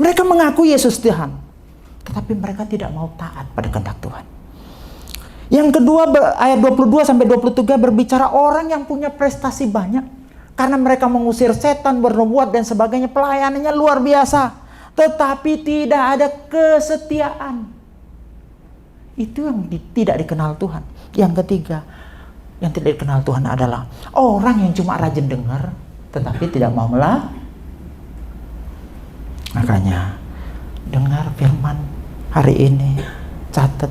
Mereka mengaku Yesus Tuhan, tetapi mereka tidak mau taat pada kehendak Tuhan. Yang kedua, ayat 22 sampai 23 berbicara orang yang punya prestasi banyak karena mereka mengusir setan, bernubuat dan sebagainya, pelayanannya luar biasa, tetapi tidak ada kesetiaan. Itu yang tidak dikenal Tuhan. Yang ketiga, yang tidak dikenal Tuhan adalah orang yang cuma rajin dengar tetapi tidak mau melakukan. Makanya dengar firman hari ini, catat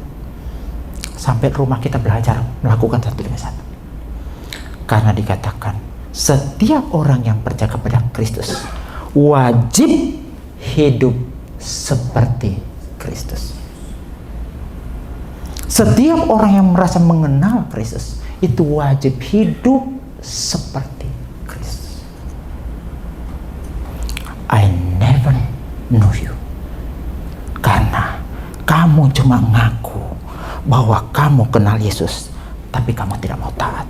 sampai rumah kita belajar melakukan satu demi satu. Karena dikatakan setiap orang yang percaya kepada Kristus wajib hidup seperti Kristus. Setiap orang yang merasa mengenal Kristus itu wajib hidup seperti Kristus. I never know you. Karena kamu cuma ngaku bahwa kamu kenal Yesus, tapi kamu tidak mau taat.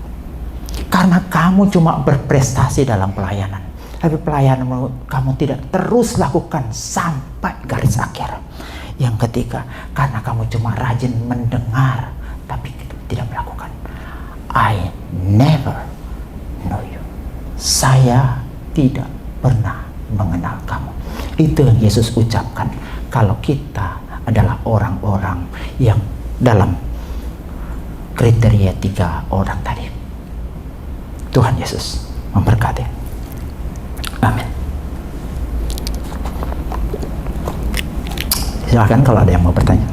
Karena kamu cuma berprestasi dalam pelayanan, tapi pelayanan kamu tidak terus lakukan sampai garis akhir. Yang ketiga, karena kamu cuma rajin mendengar tapi tidak melakukan. I never know you. Saya tidak pernah mengenal kamu. Itu yang Yesus ucapkan kalau kita adalah orang-orang yang dalam kriteria 3 orang tadi. Tuhan Yesus memberkati. Amin. Silakan kalau ada yang mau bertanya.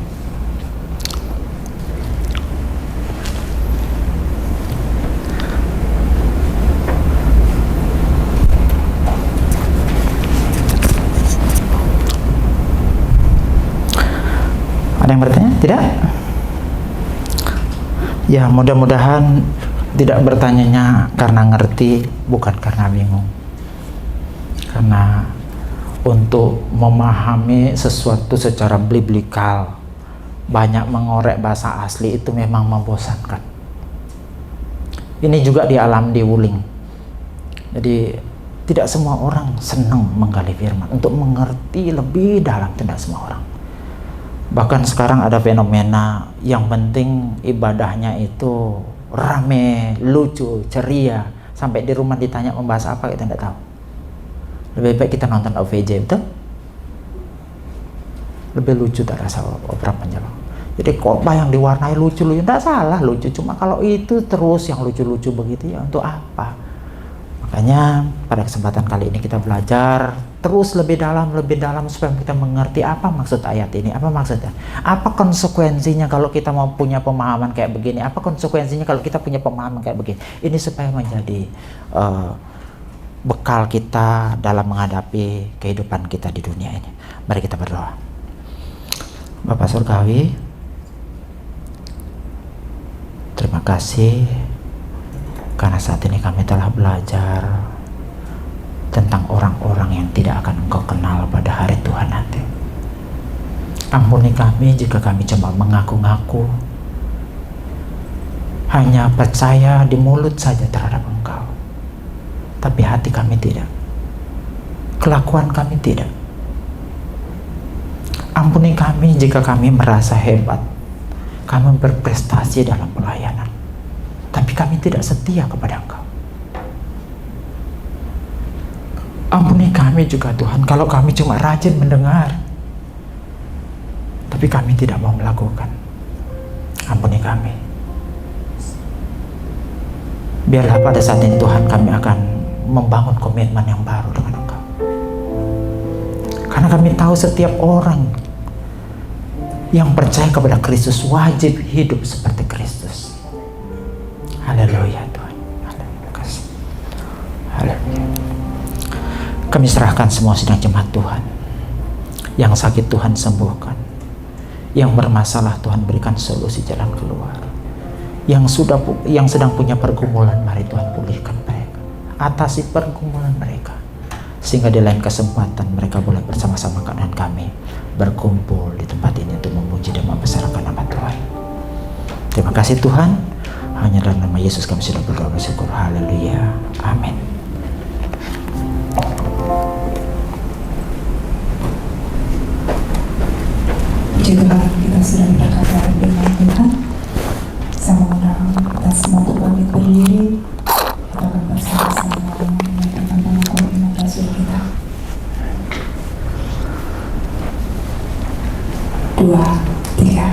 Ada yang bertanya? Tidak? Ya, mudah-mudahan tidak bertanyanya karena ngerti, bukan karena bingung. Karena untuk memahami sesuatu secara biblikal, banyak mengorek bahasa asli itu memang membosankan. Ini juga dialami di Wuling. Jadi tidak semua orang senang menggali firman. Untuk mengerti lebih dalam, tidak semua orang. Bahkan sekarang ada fenomena yang penting ibadahnya itu rame, lucu, ceria. Sampai di rumah ditanya membahas apa, kita tidak tahu. Lebih baik kita nonton OVJ, betul? Lebih lucu tak rasa opera Panjalu. Jadi khotbah yang diwarnai lucu-lucu, tidak salah lucu. Cuma kalau itu terus yang lucu-lucu begitu, ya untuk apa? Makanya pada kesempatan kali ini kita belajar terus lebih dalam supaya kita mengerti apa maksud ayat ini, apa maksudnya, apa konsekuensinya kalau kita mau punya pemahaman kayak begini, apa konsekuensinya kalau kita punya pemahaman kayak begini. Ini supaya menjadi bekal kita dalam menghadapi kehidupan kita di dunia ini. Mari kita berdoa. Bapa Surgawi, terima kasih karena saat ini kami telah belajar tentang orang-orang yang tidak akan Engkau kenal pada hari Tuhan nanti. Ampuni kami jika kami cuma mengaku-ngaku, hanya percaya di mulut saja terhadap Engkau, tapi hati kami tidak, kelakuan kami tidak. Ampuni kami jika kami merasa hebat, kami berprestasi dalam pelayanan, tapi kami tidak setia kepada Engkau. kami juga Tuhan, kalau kami cuma rajin mendengar, tapi kami tidak mau melakukan. Ampuni kami. Biarlah pada saat ini Tuhan kami akan membangun komitmen yang baru dengan Engkau. Karena kami tahu setiap orang yang percaya kepada Kristus wajib hidup seperti Kristus. Haleluya Tuhan. Haleluya. Kami serahkan semua sidang jemaat Tuhan. Yang sakit Tuhan sembuhkan. Yang bermasalah Tuhan berikan solusi jalan keluar. Yang sedang punya pergumulan, mari Tuhan pulihkan mereka. Atasi pergumulan mereka. Sehingga di lain kesempatan mereka boleh bersama-sama dengan kami berkumpul di tempat ini untuk memuji dan membesarkan nama Tuhan. Terima kasih Tuhan. Hanya dalam nama Yesus kami sudah berdoa bersyukur. Haleluya. Amin. Puji Tuhan, kita sudah berkata dengan Tuhan. Saya mengundang kita semua untuk bangkit berdiri. Kita akan bersama-sama menyatakan pengakuan iman Rasul kita. 2, 3.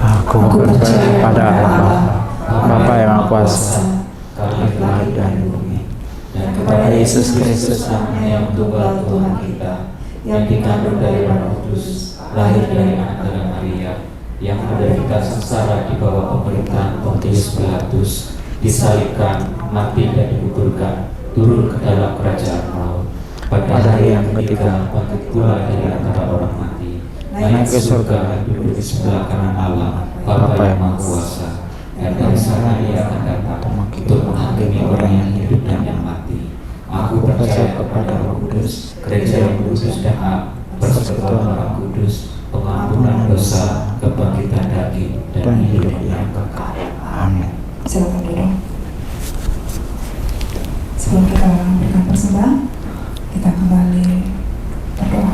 Aku percaya pada Allah, Bapa yang kuasa, langit dan bumi, dan kepada Yesus Kristus yang tunggal Tuhan kita, yang dikandung dari Roh Kudus, lahir dari Maria Maria, yang menderita sengsara di bawah pemerintahan Pontius Pilatus, disalibkan, mati dan dikuburkan, turun ke dalam kerajaan maut. Pada hari yang ketiga bangkit pula dari antara orang mati, naik ke surga, duduk di sebelah kanan Allah, Bapa yang Maha Kuasa, dan dari sana Ia akan datang untuk menghakimi orang yang hidup dan yang mati. Aku percaya kepada Roh Kudus, gereja yang kudus dan am, persekutuan Roh Kudus, pengampunan dosa, kebangkitan daging, dan hidup yang kekal. Amin. Silakan duduk. Sebelum kita memberikan persembahan, kita kembali berdoa.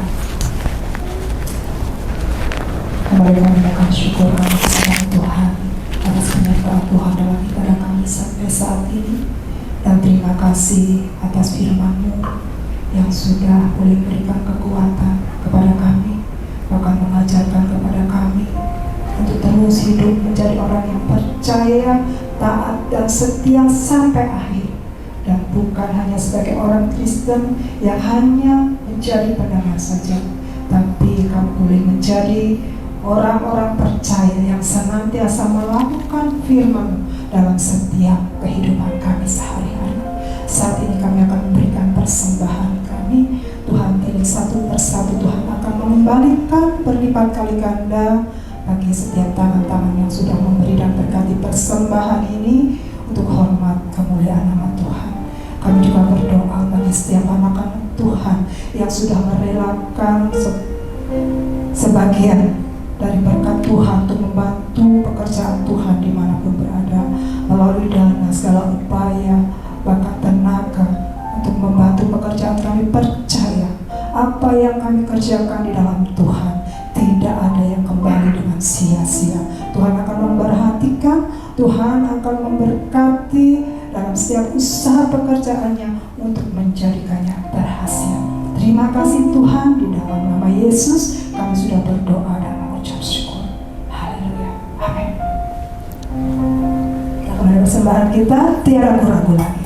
Kembali mengucapkan syukur kepada Tuhan atas penyertaan Tuhan dalam ibadah kami sampai saat ini, dan terima kasih atas firman-Mu yang sudah boleh berikan kekuatan kepada kami, bahkan mengajarkan kepada kami untuk terus hidup menjadi orang yang percaya, taat, dan setia sampai akhir, dan bukan hanya sebagai orang Kristen yang hanya menjadi pendengar saja, tapi kami boleh menjadi orang-orang percaya yang senantiasa melakukan firman dalam setiap kehidupan kami sehari-hari. Saat ini kami akan memberikan persembahan kami. Tuhan pilih satu persatu, Tuhan akan mengembalikan berlipat kali ganda bagi setiap tangan-tangan yang sudah memberi dan berkati persembahan ini untuk hormat kemuliaan nama Tuhan. Kami juga berdoa bagi setiap anak-anak Tuhan yang sudah merelakan sebagian dari berkat Tuhan untuk membantu pekerjaan Tuhan dimanapun berada, melalui dana, segala upaya, bahkan tenaga untuk membantu pekerjaan kami. Percaya apa yang kami kerjakan di dalam Tuhan tidak ada yang kembali dengan sia-sia. Tuhan akan memperhatikan, Tuhan akan memberkati dalam setiap usaha pekerjaannya untuk menjadikannya berhasil. Terima kasih Tuhan, di dalam nama Yesus kami sudah berdoa dan mengucap syukur. Haleluya. Amin. Kita kembali persembahan kita, tiada ragu-ragu lagi.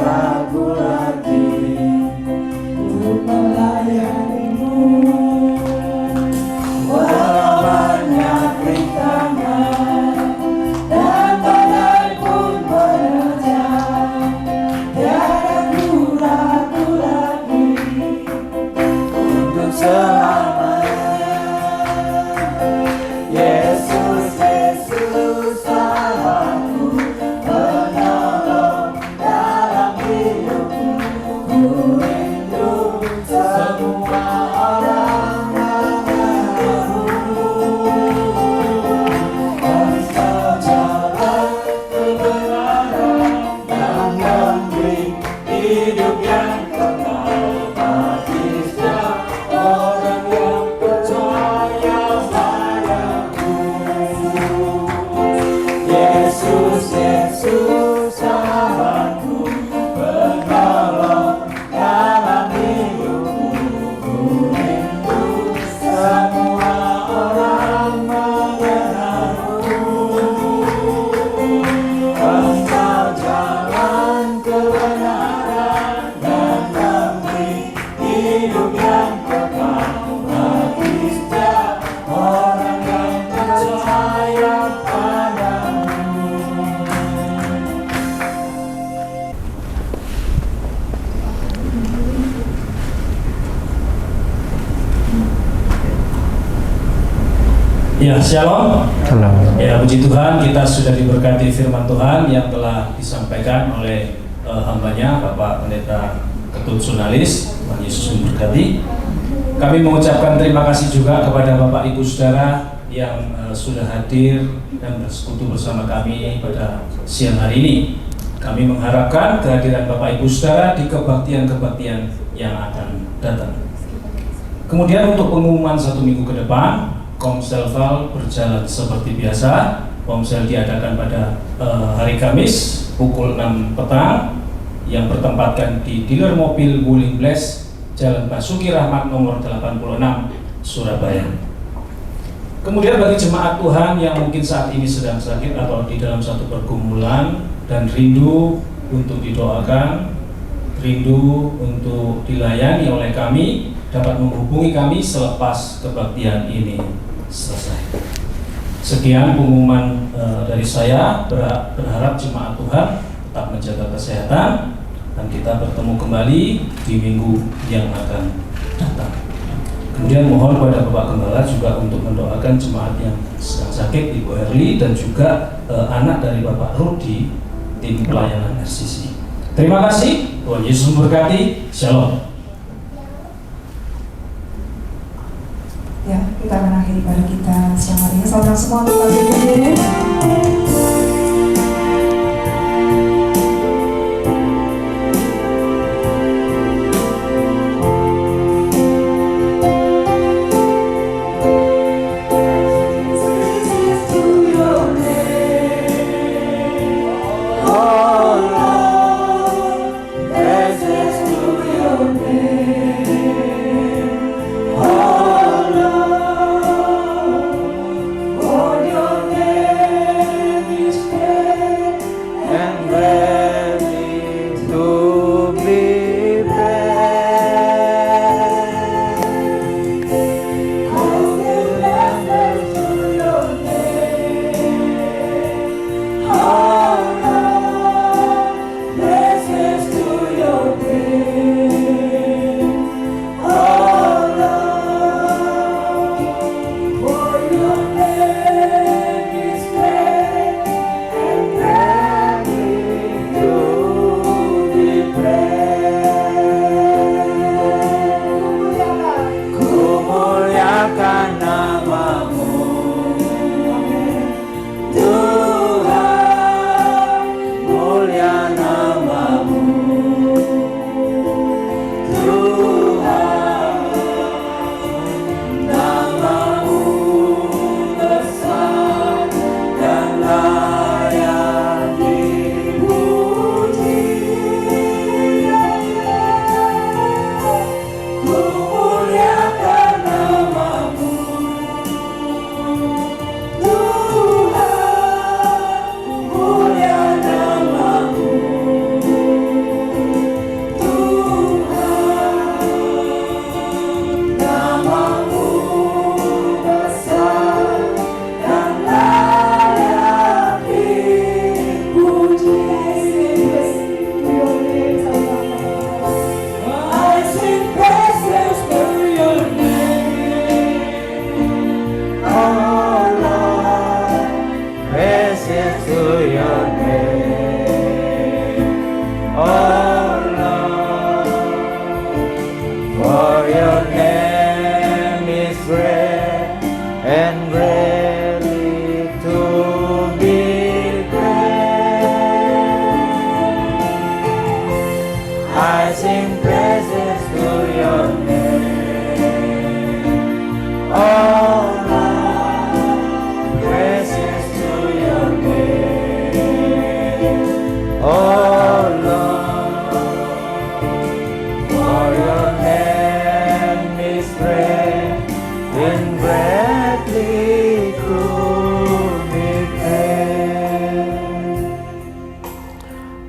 Ragu lagi untuk melayani. Ya, shalom. Shalom. Ya, puji Tuhan, kita sudah diberkati firman Tuhan yang telah disampaikan oleh hambanya Bapak Pendeta Ketut Sunalis. Tuhan Yesus memberkati. Kami mengucapkan terima kasih juga kepada Bapak Ibu Saudara yang sudah hadir dan bersekutu bersama kami pada siang hari ini. Kami mengharapkan kehadiran Bapak Ibu Saudara di kebaktian-kebaktian yang akan datang. Kemudian untuk pengumuman 1 minggu ke depan, Komsel Val berjalan seperti biasa. Komsel diadakan pada hari Kamis pukul 6 petang yang bertempatkan di dealer mobil Wuling Bless, Jalan Basuki Rahmat nomor 86, Surabaya. Kemudian bagi jemaat Tuhan yang mungkin saat ini sedang sakit atau di dalam satu pergumulan dan rindu untuk didoakan, rindu untuk dilayani oleh kami, dapat menghubungi kami selepas kebaktian ini selesai. Sekian pengumuman dari saya. Berharap jemaat Tuhan tetap menjaga kesehatan dan kita bertemu kembali di minggu yang akan datang. Kemudian mohon kepada Bapak Gembala juga untuk mendoakan jemaat yang sedang sakit, Ibu Herli dan juga anak dari Bapak Rudi, tim pelayanan RCC. Terima kasih. Tuhan Yesus memberkati. Shalom. Ya, kita mengakhiri pada kita siang hari ini. Saudara semua untuk berdiri.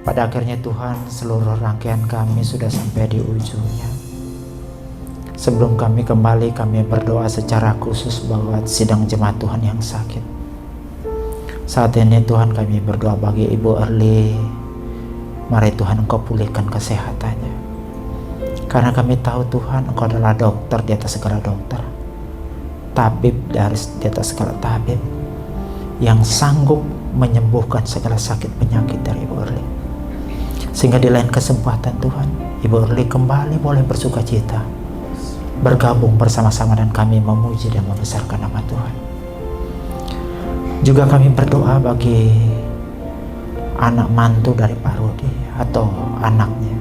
Pada akhirnya Tuhan, seluruh rangkaian kami sudah sampai di ujungnya. Sebelum kami kembali, kami berdoa secara khusus bahwa sidang jemaat Tuhan yang sakit. Saat ini Tuhan, kami berdoa bagi Ibu Erli. Mari Tuhan, Engkau pulihkan kesehatannya. Karena kami tahu Tuhan, Engkau adalah dokter di atas segala dokter. tabib di atas segala tabib, yang sanggup menyembuhkan segala sakit penyakit dari Ibu Erli. Sehingga di lain kesempatan Tuhan, Ibu Erli kembali boleh bersuka cita, bergabung bersama-sama dan kami memuji dan membesarkan nama Tuhan. Juga kami berdoa bagi anak mantu dari Pak Rudi atau anaknya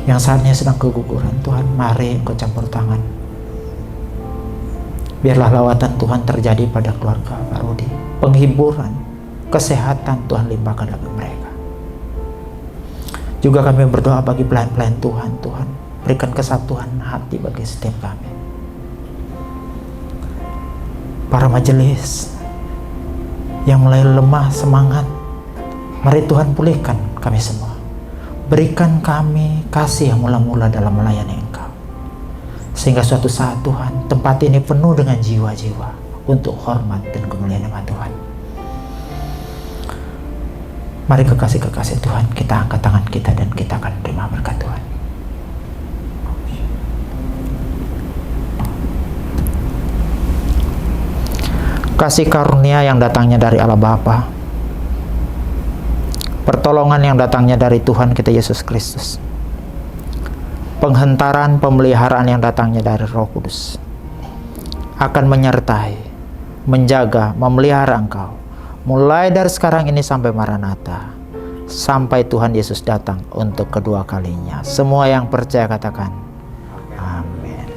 yang saatnya sedang keguguran. Tuhan, mari Engkau campur tangan. Biarlah lawatan Tuhan terjadi pada keluarga Pak Rudi. Penghiburan, kesehatan Tuhan limpahkan bagi mereka. Juga kami berdoa bagi pelayan-pelayan Tuhan. Tuhan, berikan kesatuan hati bagi setiap kami. Para majelis yang mulai lemah semangat, mari Tuhan pulihkan kami semua. Berikan kami kasih yang mula-mula dalam melayani Engkau, sehingga suatu saat Tuhan, tempat ini penuh dengan jiwa-jiwa untuk hormat dan kemuliaan nama Tuhan. Mari kekasih-kekasih Tuhan, kita angkat tangan kita dan kita akan terima berkat Tuhan. Kasih karunia yang datangnya dari Allah Bapa, pertolongan yang datangnya dari Tuhan kita Yesus Kristus, penghentaran pemeliharaan yang datangnya dari Roh Kudus akan menyertai, menjaga, memelihara engkau mulai dari sekarang ini sampai Maranatha, sampai Tuhan Yesus datang untuk kedua kalinya. Semua yang percaya katakan amin.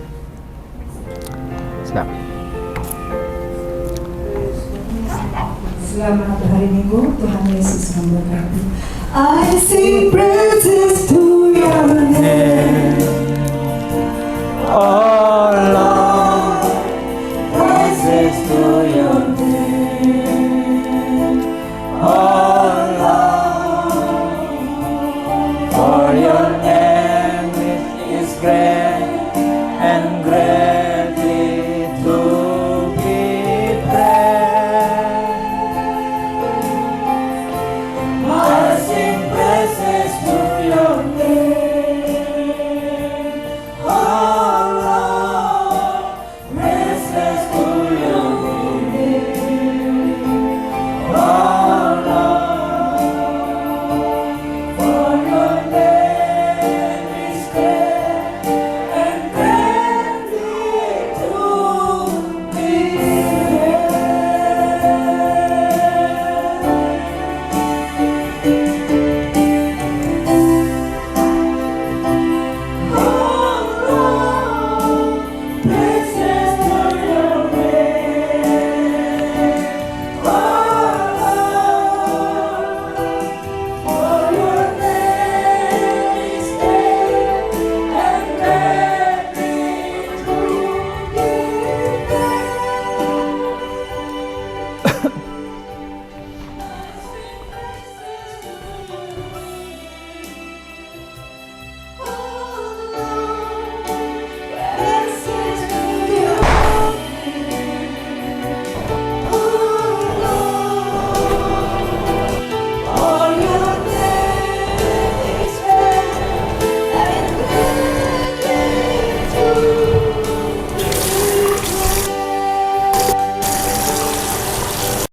Selamat hari Minggu, Tuhan Yesus memberkati. I sing praises to your name. Oh